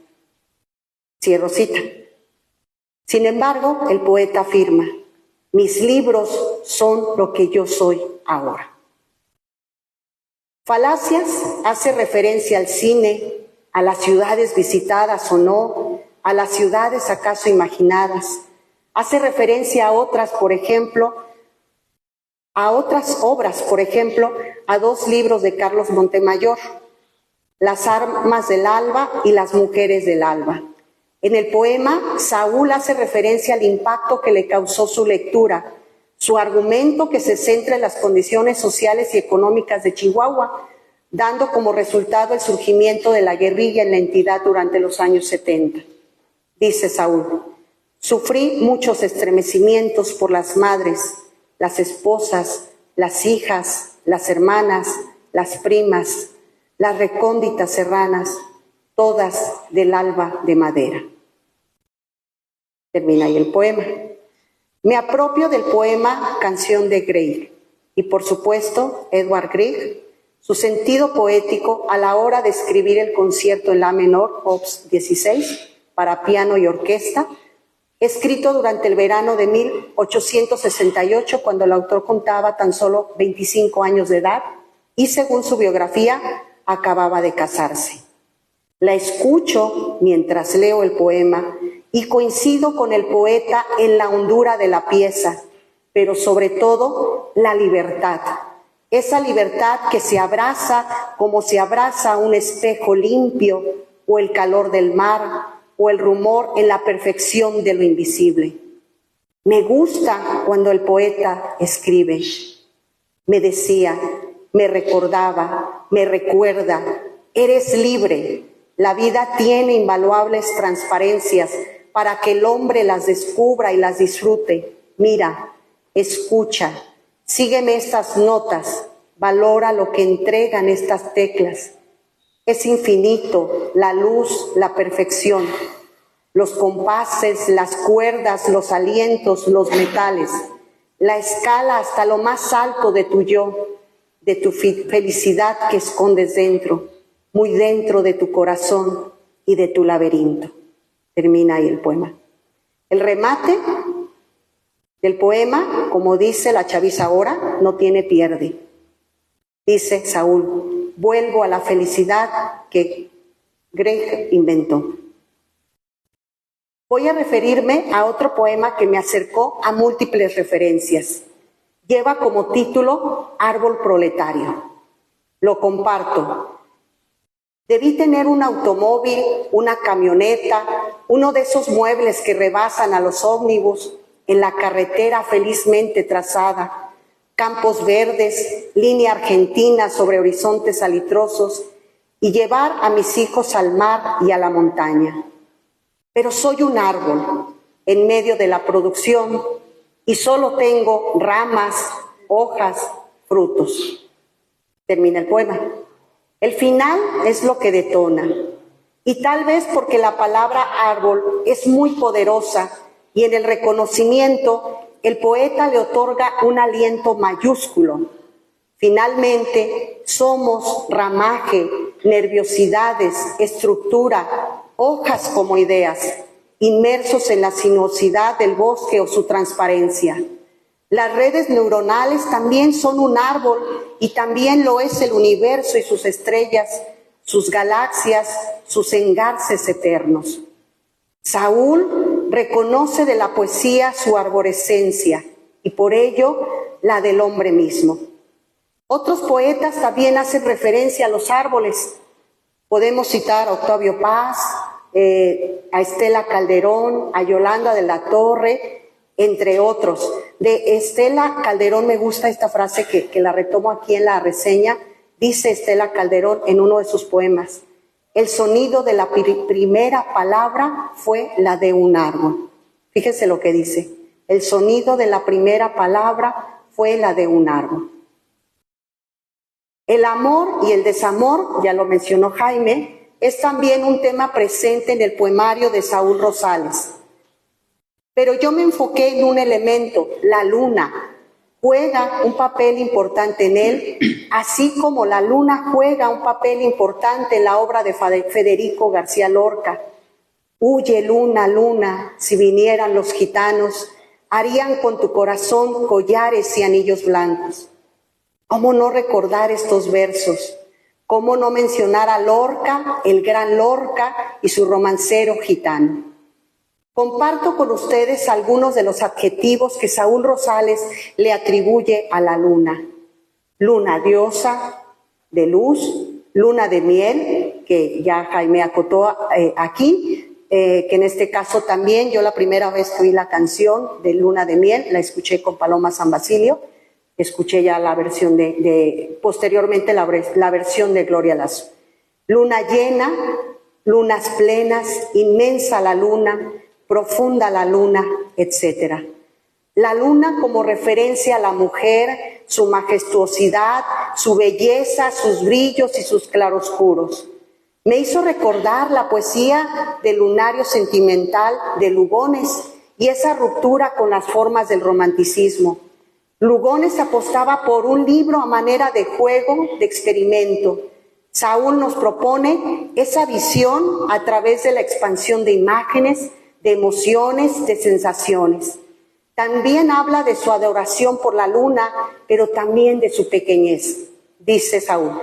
Cierro cita. Sin embargo, el poeta afirma: mis libros son lo que yo soy ahora. Falacias hace referencia al cine, a las ciudades visitadas o no, a las ciudades acaso imaginadas. Hace referencia a otras, por ejemplo, a otras obras, por ejemplo, a 2 libros de Carlos Montemayor, Las armas del alba y Las mujeres del alba. En el poema, Saúl hace referencia al impacto que le causó su lectura, su argumento que se centra en las condiciones sociales y económicas de Chihuahua, dando como resultado el surgimiento de la guerrilla en la entidad durante los años 70. Dice Saúl: sufrí muchos estremecimientos por las madres, las esposas, las hijas, las hermanas, las primas, las recónditas serranas, todas del alba de madera. Termina ahí el poema. Me apropio del poema Canción de Grieg y, por supuesto, Edvard Grieg, su sentido poético a la hora de escribir el concierto en la menor, Op. 16, para piano y orquesta, escrito durante el verano de 1868, cuando el autor contaba tan solo 25 años de edad y, según su biografía, acababa de casarse. La escucho mientras leo el poema y coincido con el poeta en la hondura de la pieza, pero sobre todo la libertad. Esa libertad que se abraza como se abraza un espejo limpio, o el calor del mar, o el rumor en la perfección de lo invisible. Me gusta cuando el poeta escribe. Me decía, me recordaba, me recuerda, eres libre. La vida tiene invaluables transparencias para que el hombre las descubra y las disfrute. Mira, escucha, sígueme estas notas, valora lo que entregan estas teclas. Es infinito la luz, la perfección, los compases, las cuerdas, los alientos, los metales, la escala hasta lo más alto de tu yo, de tu felicidad que escondes dentro, muy dentro de tu corazón y de tu laberinto. Termina ahí el poema. El remate del poema, como dice la chaviza ahora, no tiene pierde. Dice Saúl: vuelvo a la felicidad que Grieg inventó. Voy a referirme a otro poema que me acercó a múltiples referencias. Lleva como título Árbol proletario. Lo comparto. Debí tener un automóvil, una camioneta, uno de esos muebles que rebasan a los ómnibus en la carretera felizmente trazada, campos verdes, línea argentina sobre horizontes salitrosos, y llevar a mis hijos al mar y a la montaña. Pero soy un árbol en medio de la producción y solo tengo ramas, hojas, frutos. Termina el poema. El final es lo que detona, y tal vez porque la palabra árbol es muy poderosa y en el reconocimiento el poeta le otorga un aliento mayúsculo. Finalmente, somos ramaje, nerviosidades, estructura, hojas como ideas, inmersos en la sinuosidad del bosque o su transparencia. Las redes neuronales también son un árbol y también lo es el universo y sus estrellas, sus galaxias, sus engarces eternos. Saúl reconoce de la poesía su arborescencia y por ello la del hombre mismo. Otros poetas también hacen referencia a los árboles. Podemos citar a Octavio Paz, a Estela Calderón, a Yolanda de la Torre, entre otros. De Estela Calderón me gusta esta frase que la retomo aquí en la reseña. Dice Estela Calderón en uno de sus poemas: el sonido de la primera palabra fue la de un árbol. Fíjense lo que dice: el sonido de la primera palabra fue la de un árbol. El amor y el desamor, ya lo mencionó Jaime, es también un tema presente en el poemario de Saúl Rosales. Pero yo me enfoqué en un elemento, la luna. Juega un papel importante en él, así como la luna juega un papel importante en la obra de Federico García Lorca. Huye luna, luna, si vinieran los gitanos, harían con tu corazón collares y anillos blancos. ¿Cómo no recordar estos versos? ¿Cómo no mencionar a Lorca, el gran Lorca y su romancero gitano? Comparto con ustedes algunos de los adjetivos que Saúl Rosales le atribuye a la luna. Luna diosa de luz, luna de miel, que ya Jaime acotó aquí, que en este caso también yo la primera vez que oí la canción de Luna de Miel, la escuché con Paloma San Basilio, escuché ya la versión posteriormente la versión de Gloria Lazo. Luna llena, lunas plenas, inmensa la luna, profunda la luna, etc. La luna como referencia a la mujer, su majestuosidad, su belleza, sus brillos y sus claroscuros. Me hizo recordar la poesía del lunario sentimental de Lugones y esa ruptura con las formas del romanticismo. Lugones apostaba por un libro a manera de juego, de experimento. Saúl nos propone esa visión a través de la expansión de imágenes, de emociones, de sensaciones. También habla de su adoración por la luna, pero también de su pequeñez. Dice Saúl: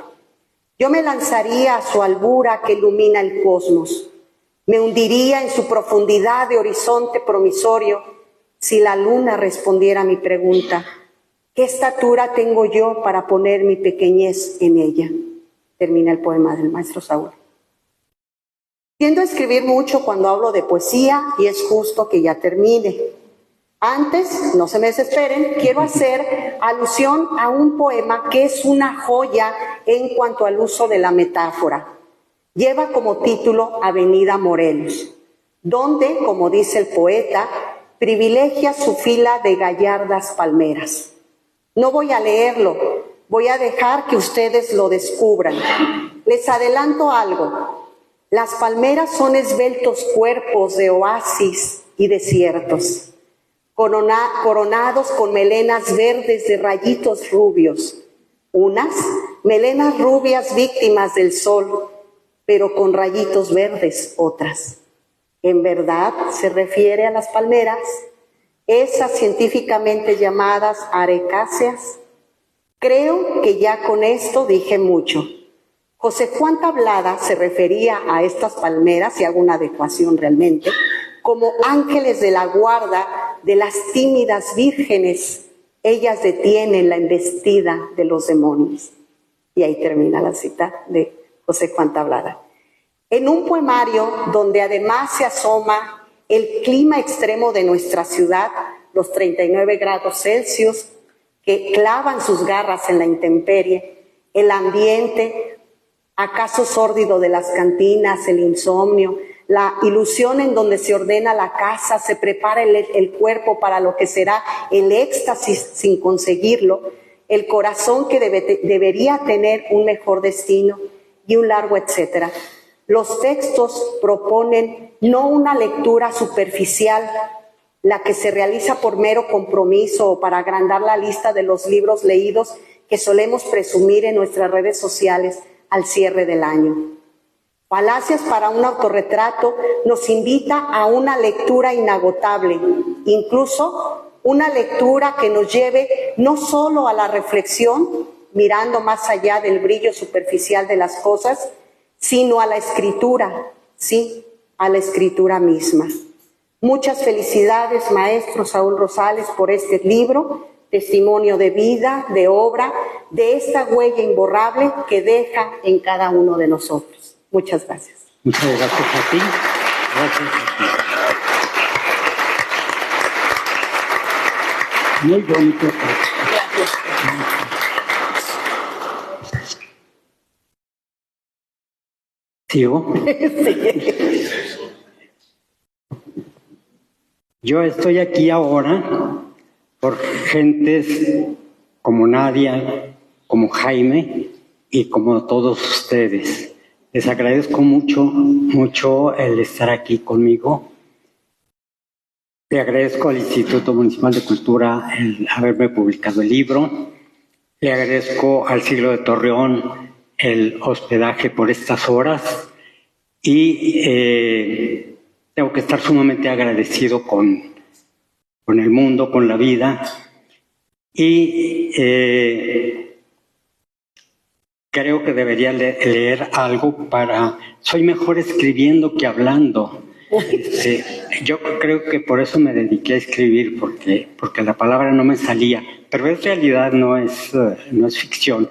yo me lanzaría a su albura que ilumina el cosmos. Me hundiría en su profundidad de horizonte promisorio si la luna respondiera a mi pregunta: ¿qué estatura tengo yo para poner mi pequeñez en ella? Termina el poema del maestro Saúl. Tiendo a escribir mucho cuando hablo de poesía y es justo que ya termine. Antes, no se me desesperen, quiero hacer alusión a un poema que es una joya en cuanto al uso de la metáfora. Lleva como título Avenida Morelos, donde, como dice el poeta, privilegia su fila de gallardas palmeras. No voy a leerlo, voy a dejar que ustedes lo descubran. Les adelanto algo. Las palmeras son esbeltos cuerpos de oasis y desiertos, coronados con melenas verdes de rayitos rubios. Unas melenas rubias víctimas del sol, pero con rayitos verdes otras. ¿En verdad se refiere a las palmeras, esas científicamente llamadas arecáceas? Creo que ya con esto dije mucho. José Juan Tablada se refería a estas palmeras, y hago una adecuación realmente, como ángeles de la guarda de las tímidas vírgenes. Ellas detienen la embestida de los demonios. Y ahí termina la cita de José Juan Tablada. En un poemario donde además se asoma el clima extremo de nuestra ciudad, los 39 grados Celsius, que clavan sus garras en la intemperie, el ambiente acaso sórdido de las cantinas, el insomnio, la ilusión en donde se ordena la casa, se prepara el cuerpo para lo que será el éxtasis sin conseguirlo, el corazón que debería tener un mejor destino y un largo etcétera. Los textos proponen no una lectura superficial, la que se realiza por mero compromiso o para agrandar la lista de los libros leídos que solemos presumir en nuestras redes sociales al cierre del año. Falacias para un autorretrato nos invita a una lectura inagotable, incluso una lectura que nos lleve no solo a la reflexión, mirando más allá del brillo superficial de las cosas, sino a la escritura, sí, a la escritura misma. Muchas felicidades, maestro Saúl Rosales, por este libro, testimonio de vida, de obra, de esta huella imborrable que deja en cada uno de nosotros. Muchas gracias. Muchas gracias a ti. Gracias a ti. Muy bonito. Gracias. ¿Sigo? Sí. Yo estoy aquí ahora por gentes como Nadia, como Jaime y como todos ustedes. Les agradezco mucho el estar aquí conmigo. Le agradezco al Instituto Municipal de Cultura el haberme publicado el libro. Le agradezco al Siglo de Torreón el hospedaje por estas horas. Y tengo que estar sumamente agradecido con el mundo, con la vida. Y creo que debería leer algo para... Soy mejor escribiendo que hablando. Yo creo que por eso me dediqué a escribir, porque la palabra no me salía. Pero es realidad, no es ficción.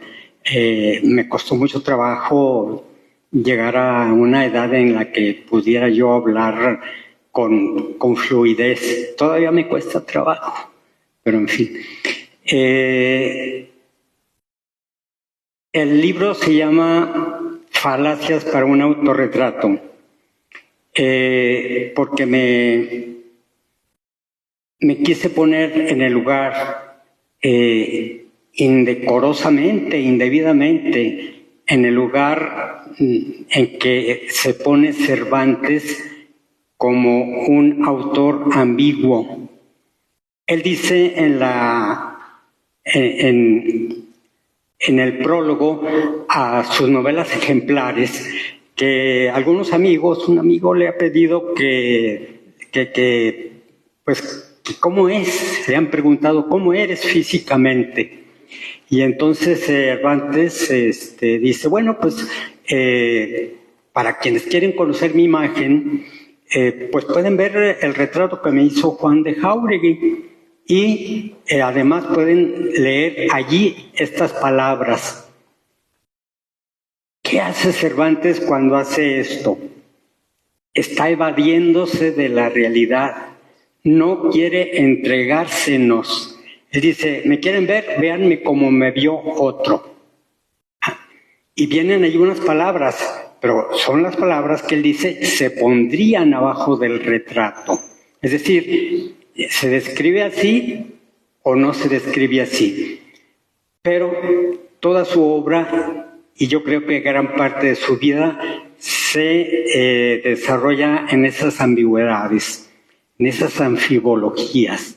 Me costó mucho trabajo llegar a una edad en la que pudiera yo hablar con fluidez. Todavía me cuesta trabajo, pero en fin. El libro se llama Falacias para un autorretrato, porque me quise poner en el lugar indecorosamente, indebidamente, en el lugar en que se pone Cervantes como un autor ambiguo. Él dice en el prólogo a sus novelas ejemplares que algunos amigos, un amigo le ha pedido que ¿cómo es? Le han preguntado, ¿cómo eres físicamente? Y entonces Cervantes dice, bueno, pues para quienes quieren conocer mi imagen, pues pueden ver el retrato que me hizo Juan de Jáuregui y además pueden leer allí estas palabras. ¿Qué hace Cervantes cuando hace esto? Está evadiéndose de la realidad, no quiere entregársenos. Él dice, ¿me quieren ver? Véanme como me vio otro. Y vienen ahí unas palabras, pero son las palabras que él dice se pondrían abajo del retrato. Es decir, ¿se describe así o no se describe así? Pero toda su obra, y yo creo que gran parte de su vida, se desarrolla en esas ambigüedades, en esas anfibologías.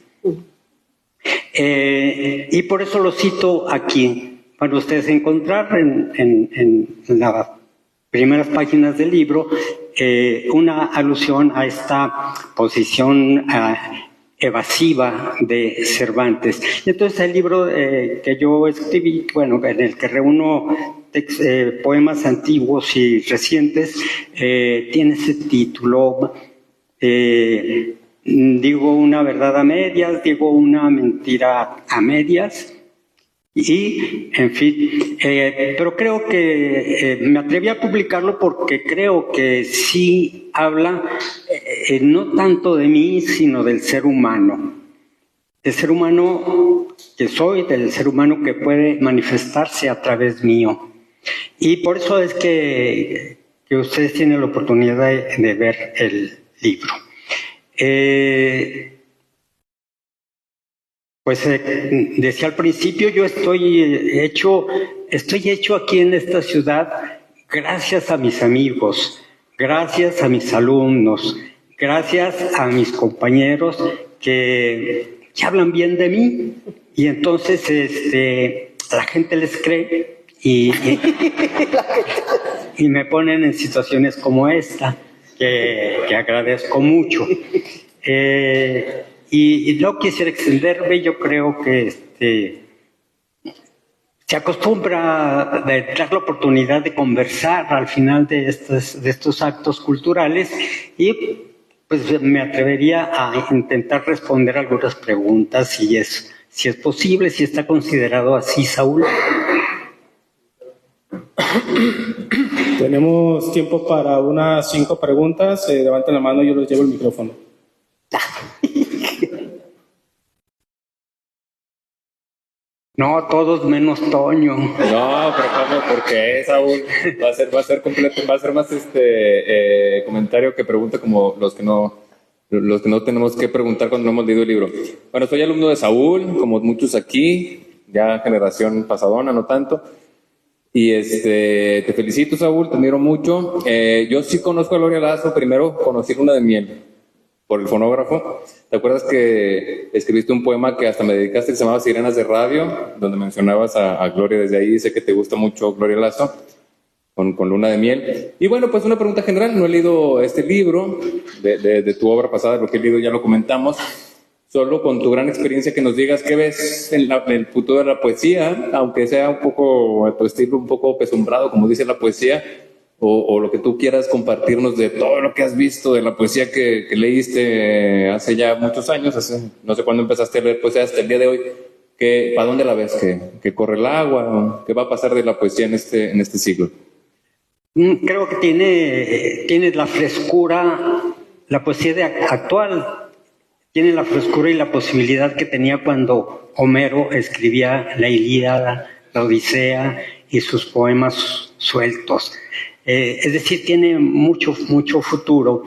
Y por eso lo cito aquí, para ustedes encontrar en las primeras páginas del libro una alusión a esta posición evasiva de Cervantes. Y entonces el libro que yo escribí, bueno, en el que reúno poemas antiguos y recientes, tiene ese título, digo una verdad a medias, digo una mentira a medias, y en fin, pero creo que me atreví a publicarlo porque creo que sí habla no tanto de mí, sino del ser humano que soy, del ser humano que puede manifestarse a través mío. Y por eso es que ustedes tienen la oportunidad de ver el libro. Decía al principio, yo estoy hecho aquí en esta ciudad gracias a mis amigos, gracias a mis alumnos, gracias a mis compañeros que hablan bien de mí, y entonces la gente les cree y me ponen en situaciones como esta que agradezco mucho. Y no quisiera extenderme, yo creo que se acostumbra a dar la oportunidad de conversar al final de estos actos culturales, y pues me atrevería a intentar responder algunas preguntas, si es posible, si está considerado así, Saúl. Tenemos tiempo para unas 5 preguntas. Levanten la mano, yo les llevo el micrófono. No, todos menos Toño. No, pero ¿cómo? ¿Por qué, Saúl? Va a ser completo, va a ser más comentario que pregunta como los que no tenemos que preguntar cuando no hemos leído el libro. Bueno, soy alumno de Saúl, como muchos aquí, ya generación pasadona, no tanto. Y te felicito, Saúl, te admiro mucho. Yo sí conozco a Gloria Lazo. Primero conocí Luna de Miel por el fonógrafo. ¿Te acuerdas que escribiste un poema que hasta me dedicaste, que se llamaba Sirenas de Radio, donde mencionabas a Gloria? Desde ahí sé que te gusta mucho Gloria Lazo, con Luna de Miel. Y bueno, pues una pregunta general. No he leído este libro de tu obra pasada, lo que he leído ya lo comentamos. solo con tu gran experiencia que nos digas qué ves en el futuro de la poesía, aunque sea un poco a tu estilo, un poco pesumbrado, como dice la poesía, o lo que tú quieras compartirnos de todo lo que has visto de la poesía que leíste hace ya muchos años, no sé cuándo empezaste a leer poesía hasta el día de hoy. ¿Para dónde la ves? ¿Que corre el agua? ¿Qué va a pasar de la poesía en este siglo? Creo que tiene la frescura, la poesía actual tiene la frescura y la posibilidad que tenía cuando Homero escribía la Ilíada, la Odisea y sus poemas sueltos. Es decir, tiene mucho futuro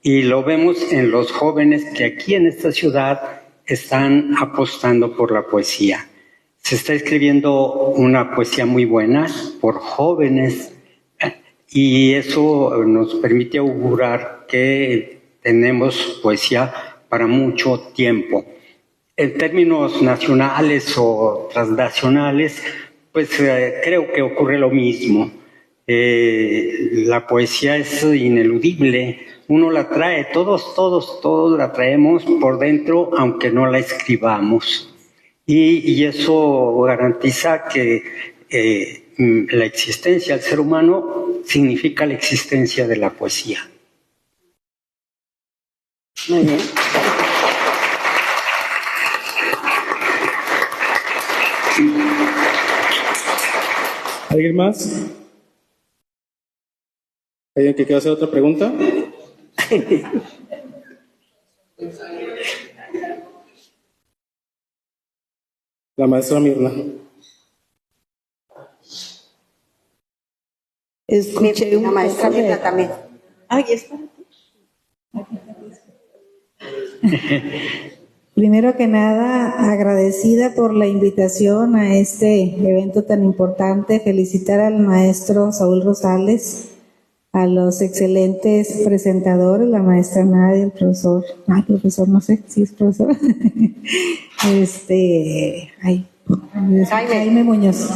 y lo vemos en los jóvenes que aquí en esta ciudad están apostando por la poesía. Se está escribiendo una poesía muy buena por jóvenes y eso nos permite augurar que tenemos poesía para mucho tiempo. En términos nacionales o transnacionales, pues creo que ocurre lo mismo. La poesía es ineludible, uno la trae, todos la traemos por dentro, aunque no la escribamos. Y eso garantiza que la existencia del ser humano significa la existencia de la poesía. Muy bien. ¿Alguien más? ¿Alguien que quiera hacer otra pregunta? La maestra Mirna. Escuché La maestra Mirna también. Ay, está. Primero que nada, agradecida por la invitación a este evento tan importante, felicitar al maestro Saúl Rosales, a los excelentes presentadores, la maestra Nadia, el profesor, no sé si es profesor, Jaime Muñoz,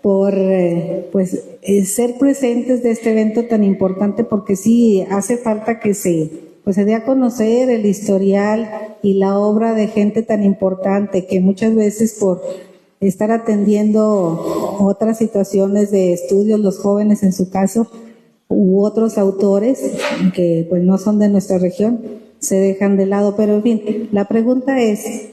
por ser presentes de este evento tan importante, porque sí hace falta que se dé a conocer el historial y la obra de gente tan importante que muchas veces por estar atendiendo otras situaciones de estudios, los jóvenes en su caso, u otros autores que pues no son de nuestra región, se dejan de lado. Pero en fin, la pregunta es,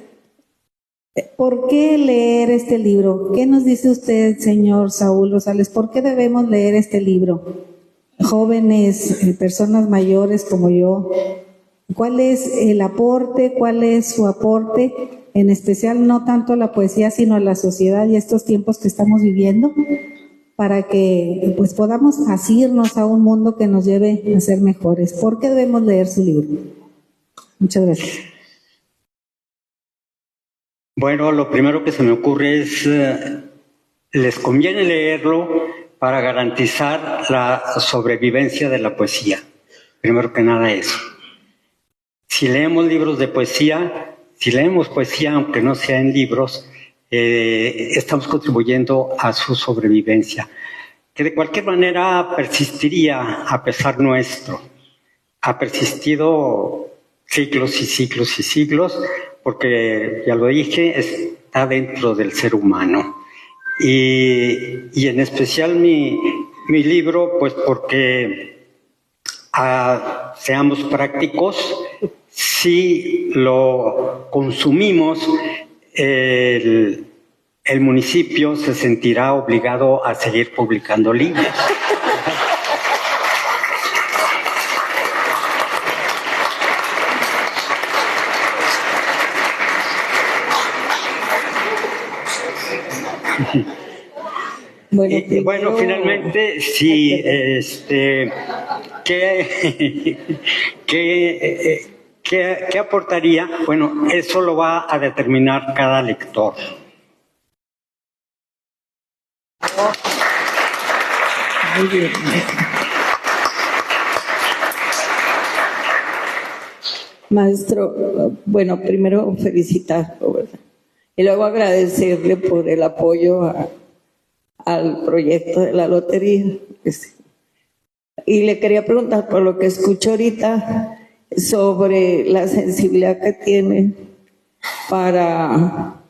¿por qué leer este libro? ¿Qué nos dice usted, señor Saúl Rosales? ¿Por qué debemos leer este libro? Jóvenes, personas mayores como yo, ¿cuál es el aporte? ¿Cuál es su aporte? En especial no tanto a la poesía, sino a la sociedad y a estos tiempos que estamos viviendo, para que pues podamos asirnos a un mundo que nos lleve a ser mejores. ¿Por qué debemos leer su libro? Muchas gracias. Bueno, lo primero que se me ocurre es, les conviene leerlo para garantizar la sobrevivencia de la poesía. Primero que nada eso. Si leemos libros de poesía, si leemos poesía aunque no sea en libros, estamos contribuyendo a su sobrevivencia, que de cualquier manera persistiría a pesar nuestro. Ha persistido siglos y siglos y siglos, porque, ya lo dije, está dentro del ser humano. Y en especial mi libro, pues porque seamos prácticos, si lo consumimos, el municipio se sentirá obligado a seguir publicando libros. Bueno, finalmente, sí, ¿qué aportaría? Bueno, eso lo va a determinar cada lector. Muy bien. Maestro, bueno, primero felicitarlo, ¿verdad? Y luego agradecerle por el apoyo al proyecto de la lotería. Y le quería preguntar, por lo que escucho ahorita, sobre la sensibilidad que tiene para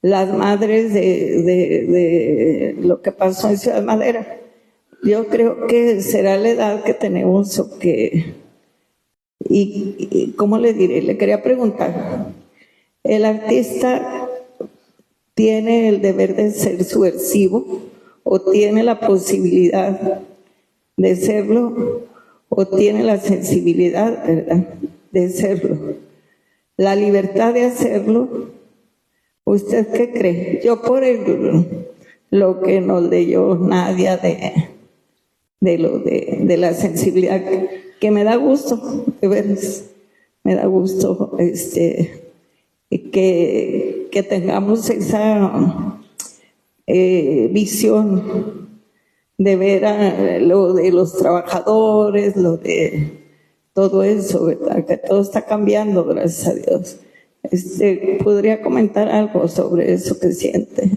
las madres de lo que pasó en Ciudad Madera. Yo creo que será la edad que tenemos o que... Y ¿cómo le diré? Le quería preguntar, ¿el artista tiene el deber de ser subversivo o tiene la posibilidad de serlo o tiene la sensibilidad, ¿verdad?, de serlo? La libertad de hacerlo, ¿usted qué cree? Yo por lo que nos leyó Nadia de la sensibilidad, que me da gusto, de veras, me da gusto que tengamos esa visión de ver lo de los trabajadores, lo de todo eso, ¿verdad? Que todo está cambiando, gracias a Dios. ¿Podría comentar algo sobre eso que siente?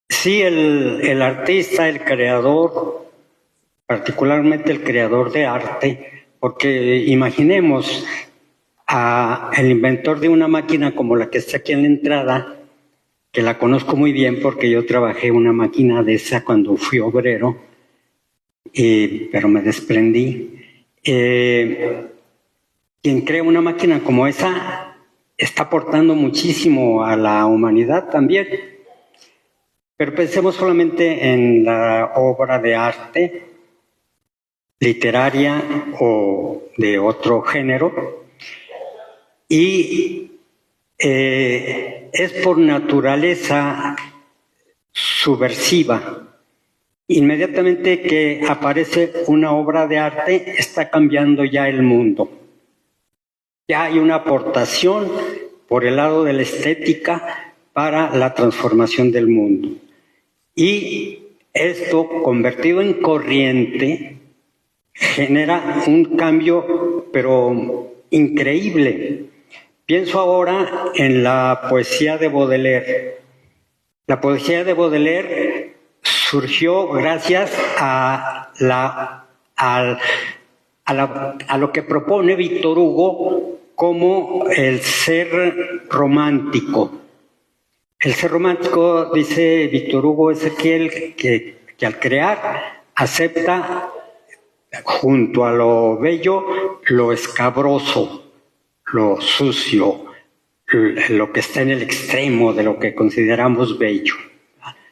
Sí, el artista, el creador, particularmente el creador de arte, porque imaginemos el inventor de una máquina como la que está aquí en la entrada, que la conozco muy bien porque yo trabajé una máquina de esa cuando fui obrero, pero me desprendí. Quien crea una máquina como esa está aportando muchísimo a la humanidad también. Pero pensemos solamente en la obra de arte, literaria o de otro género, y es por naturaleza subversiva. Inmediatamente que aparece una obra de arte, está cambiando ya el mundo. Ya hay una aportación por el lado de la estética para la transformación del mundo. Y esto, convertido en corriente, genera un cambio, pero increíble. Pienso ahora en la poesía de Baudelaire. La poesía de Baudelaire surgió gracias a lo que propone Víctor Hugo como el ser romántico. El ser romántico, dice Víctor Hugo, es aquel que al crear acepta junto a lo bello lo escabroso, lo sucio, lo que está en el extremo de lo que consideramos bello,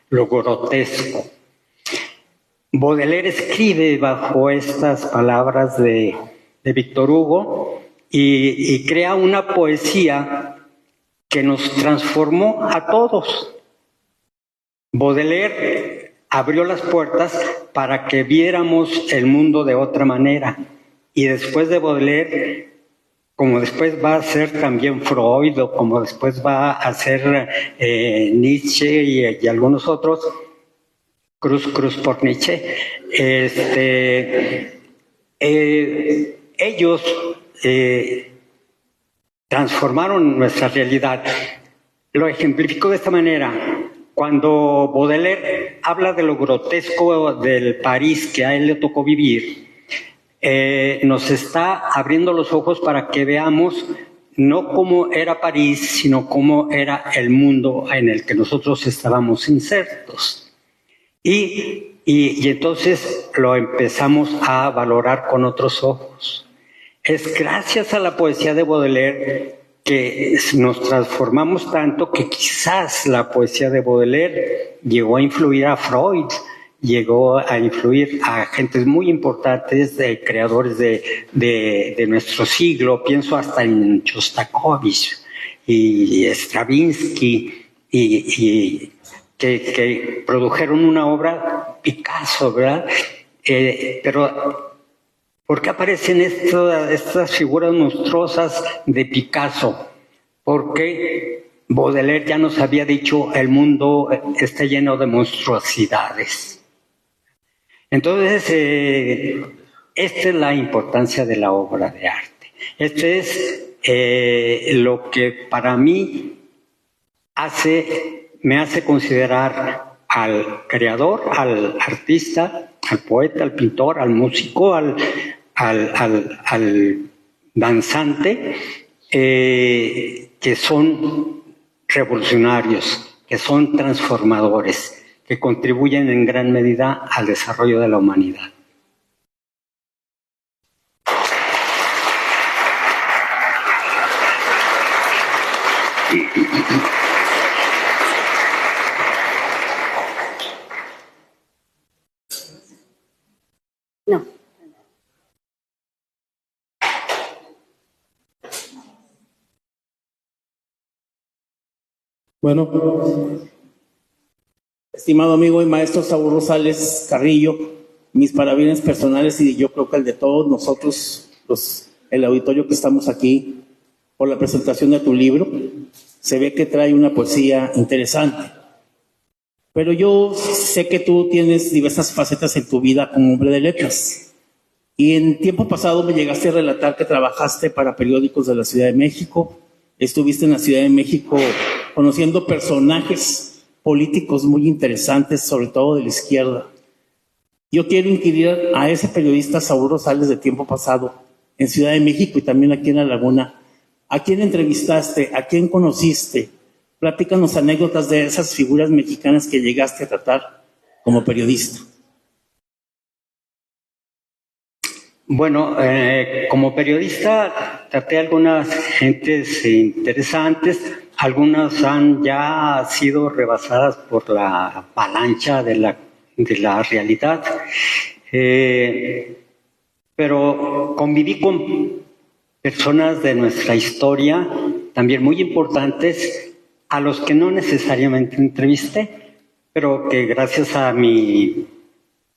lo grotesco. Baudelaire escribe bajo estas palabras de Víctor Hugo y crea una poesía que nos transformó a todos. Baudelaire abrió las puertas para que viéramos el mundo de otra manera. Y después de Baudelaire, como después va a ser también Freud, o como después va a ser Nietzsche y algunos otros, cruz por Nietzsche, ellos transformaron nuestra realidad. Lo ejemplifico de esta manera. Cuando Baudelaire habla de lo grotesco del París que a él le tocó vivir, nos está abriendo los ojos para que veamos no cómo era París, sino cómo era el mundo en el que nosotros estábamos insertos. Y entonces lo empezamos a valorar con otros ojos. Es gracias a la poesía de Baudelaire que nos transformamos tanto que quizás la poesía de Baudelaire llegó a influir a Freud, llegó a influir a gentes muy importantes, de creadores de nuestro siglo. Pienso hasta en Shostakovich y Stravinsky, y que produjeron una obra, Picasso, ¿verdad? Pero ¿por qué aparecen estas figuras monstruosas de Picasso? Porque Baudelaire ya nos había dicho, el mundo está lleno de monstruosidades. Entonces, esta es la importancia de la obra de arte. Este es lo que para mí me hace considerar al creador, al artista, al poeta, al pintor, al músico, al danzante, que son revolucionarios, que son transformadores, que contribuyen en gran medida al desarrollo de la humanidad. No. Bueno, estimado amigo y maestro Saúl Rosales Carrillo, mis parabienes personales y yo creo que el de todos nosotros, el auditorio que estamos aquí, por la presentación de tu libro. Se ve que trae una poesía interesante. Pero yo sé que tú tienes diversas facetas en tu vida como hombre de letras. Y en tiempo pasado me llegaste a relatar que trabajaste para periódicos de la Ciudad de México. Estuviste en la Ciudad de México conociendo personajes políticos muy interesantes, sobre todo de la izquierda. Yo quiero inquirir a ese periodista Saúl Rosales de tiempo pasado, en Ciudad de México y también aquí en La Laguna. ¿A quién entrevistaste? ¿A quién conociste? Platícanos anécdotas de esas figuras mexicanas que llegaste a tratar como periodista. Bueno, como periodista traté algunas gentes interesantes, algunas han ya sido rebasadas por la avalancha de la realidad, pero conviví con personas de nuestra historia, también muy importantes, a los que no necesariamente entrevisté, pero que gracias a mi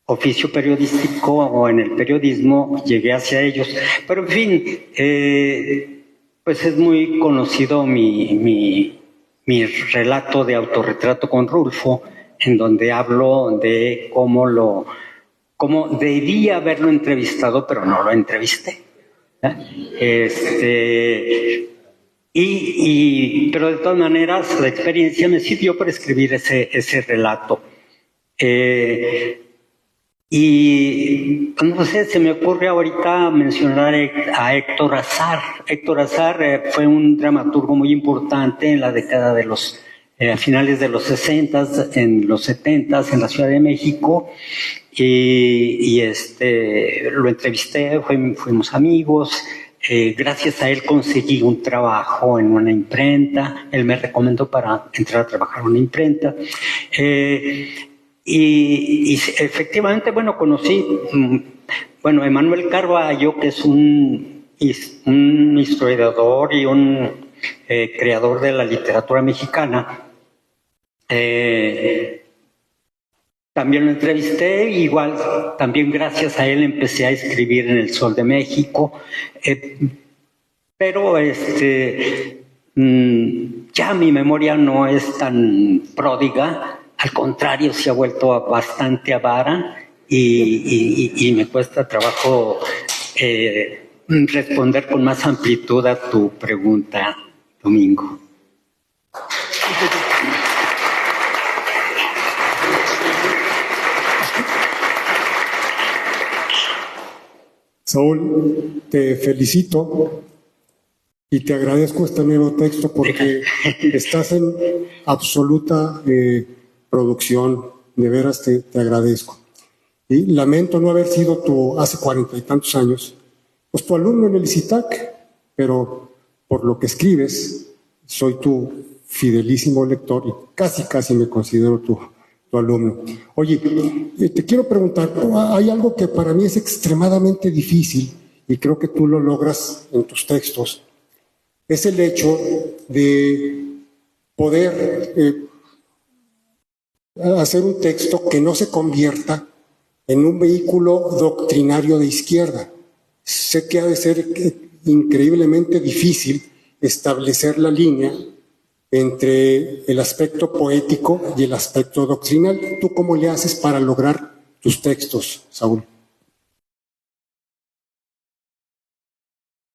oficio periodístico o en el periodismo llegué hacia ellos. Pero en fin, pues es muy conocido mi relato de autorretrato con Rulfo, en donde hablo de cómo debía haberlo entrevistado, pero no lo entrevisté. Pero de todas maneras la experiencia me sirvió para escribir ese relato. Y no sé, se me ocurre ahorita mencionar a Héctor Azar. Héctor Azar fue un dramaturgo muy importante en la década de a finales de los 60, en los 70 en la Ciudad de México. Y lo entrevisté, fuimos amigos. Gracias a él conseguí un trabajo en una imprenta. Él me recomendó para entrar a trabajar en una imprenta. Y efectivamente, bueno, conocí, Emanuel Carballo, que es un historiador y un creador de la literatura mexicana. También lo entrevisté, igual también gracias a él empecé a escribir en El Sol de México, pero ya mi memoria no es tan pródiga, al contrario se ha vuelto bastante avara y me cuesta trabajo responder con más amplitud a tu pregunta, Domingo. Saúl, te felicito y te agradezco este nuevo texto porque estás en absoluta producción, de veras te agradezco. Y lamento no haber sido hace 40 y tantos años, pues tu alumno en el ICITAC, pero por lo que escribes, soy tu fidelísimo lector y casi me considero tu alumno. Oye, te quiero preguntar, hay algo que para mí es extremadamente difícil y creo que tú lo logras en tus textos, es el hecho de poder hacer un texto que no se convierta en un vehículo doctrinario de izquierda. Sé que ha de ser increíblemente difícil establecer la línea entre el aspecto poético y el aspecto doctrinal. ¿Tú cómo le haces para lograr tus textos, Saúl?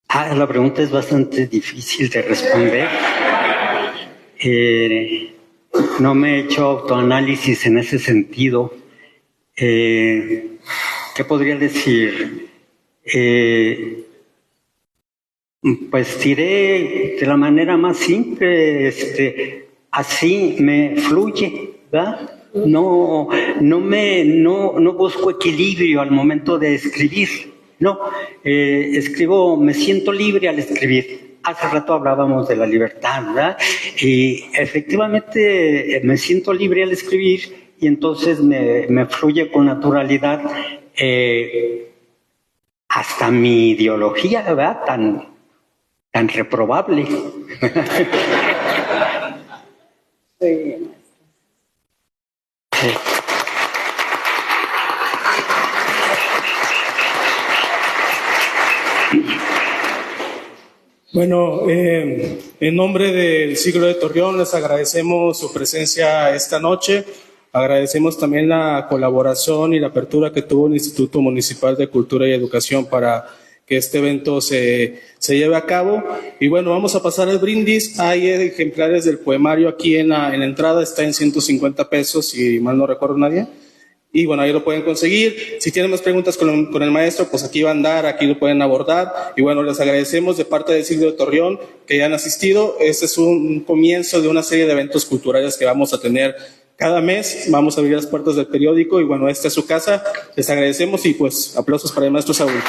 La pregunta es bastante difícil de responder. No me he hecho autoanálisis en ese sentido. ¿Qué podría decir? Pues diré de la manera más simple, así me fluye, ¿verdad? No busco equilibrio al momento de escribir, no, escribo, me siento libre al escribir. Hace rato hablábamos de la libertad, ¿verdad? Y efectivamente me siento libre al escribir y entonces me fluye con naturalidad hasta mi ideología, ¿verdad? Tan reprobable. Sí. Bueno, en nombre del Siglo de Torreón les agradecemos su presencia esta noche. Agradecemos también la colaboración y la apertura que tuvo el Instituto Municipal de Cultura y Educación para que este evento se lleve a cabo. Y bueno, vamos a pasar al brindis. Hay ejemplares del poemario aquí en la entrada, está en 150 pesos, si mal no recuerdo nadie. Y bueno, ahí lo pueden conseguir. Si tienen más preguntas con el maestro, pues aquí va a andar, aquí lo pueden abordar. Y bueno, les agradecemos de parte del Siglo de Torreón que hayan asistido. Este es un comienzo de una serie de eventos culturales que vamos a tener cada mes. Vamos a abrir las puertas del periódico y bueno, esta es su casa. Les agradecemos y pues aplausos para el maestro Saúl.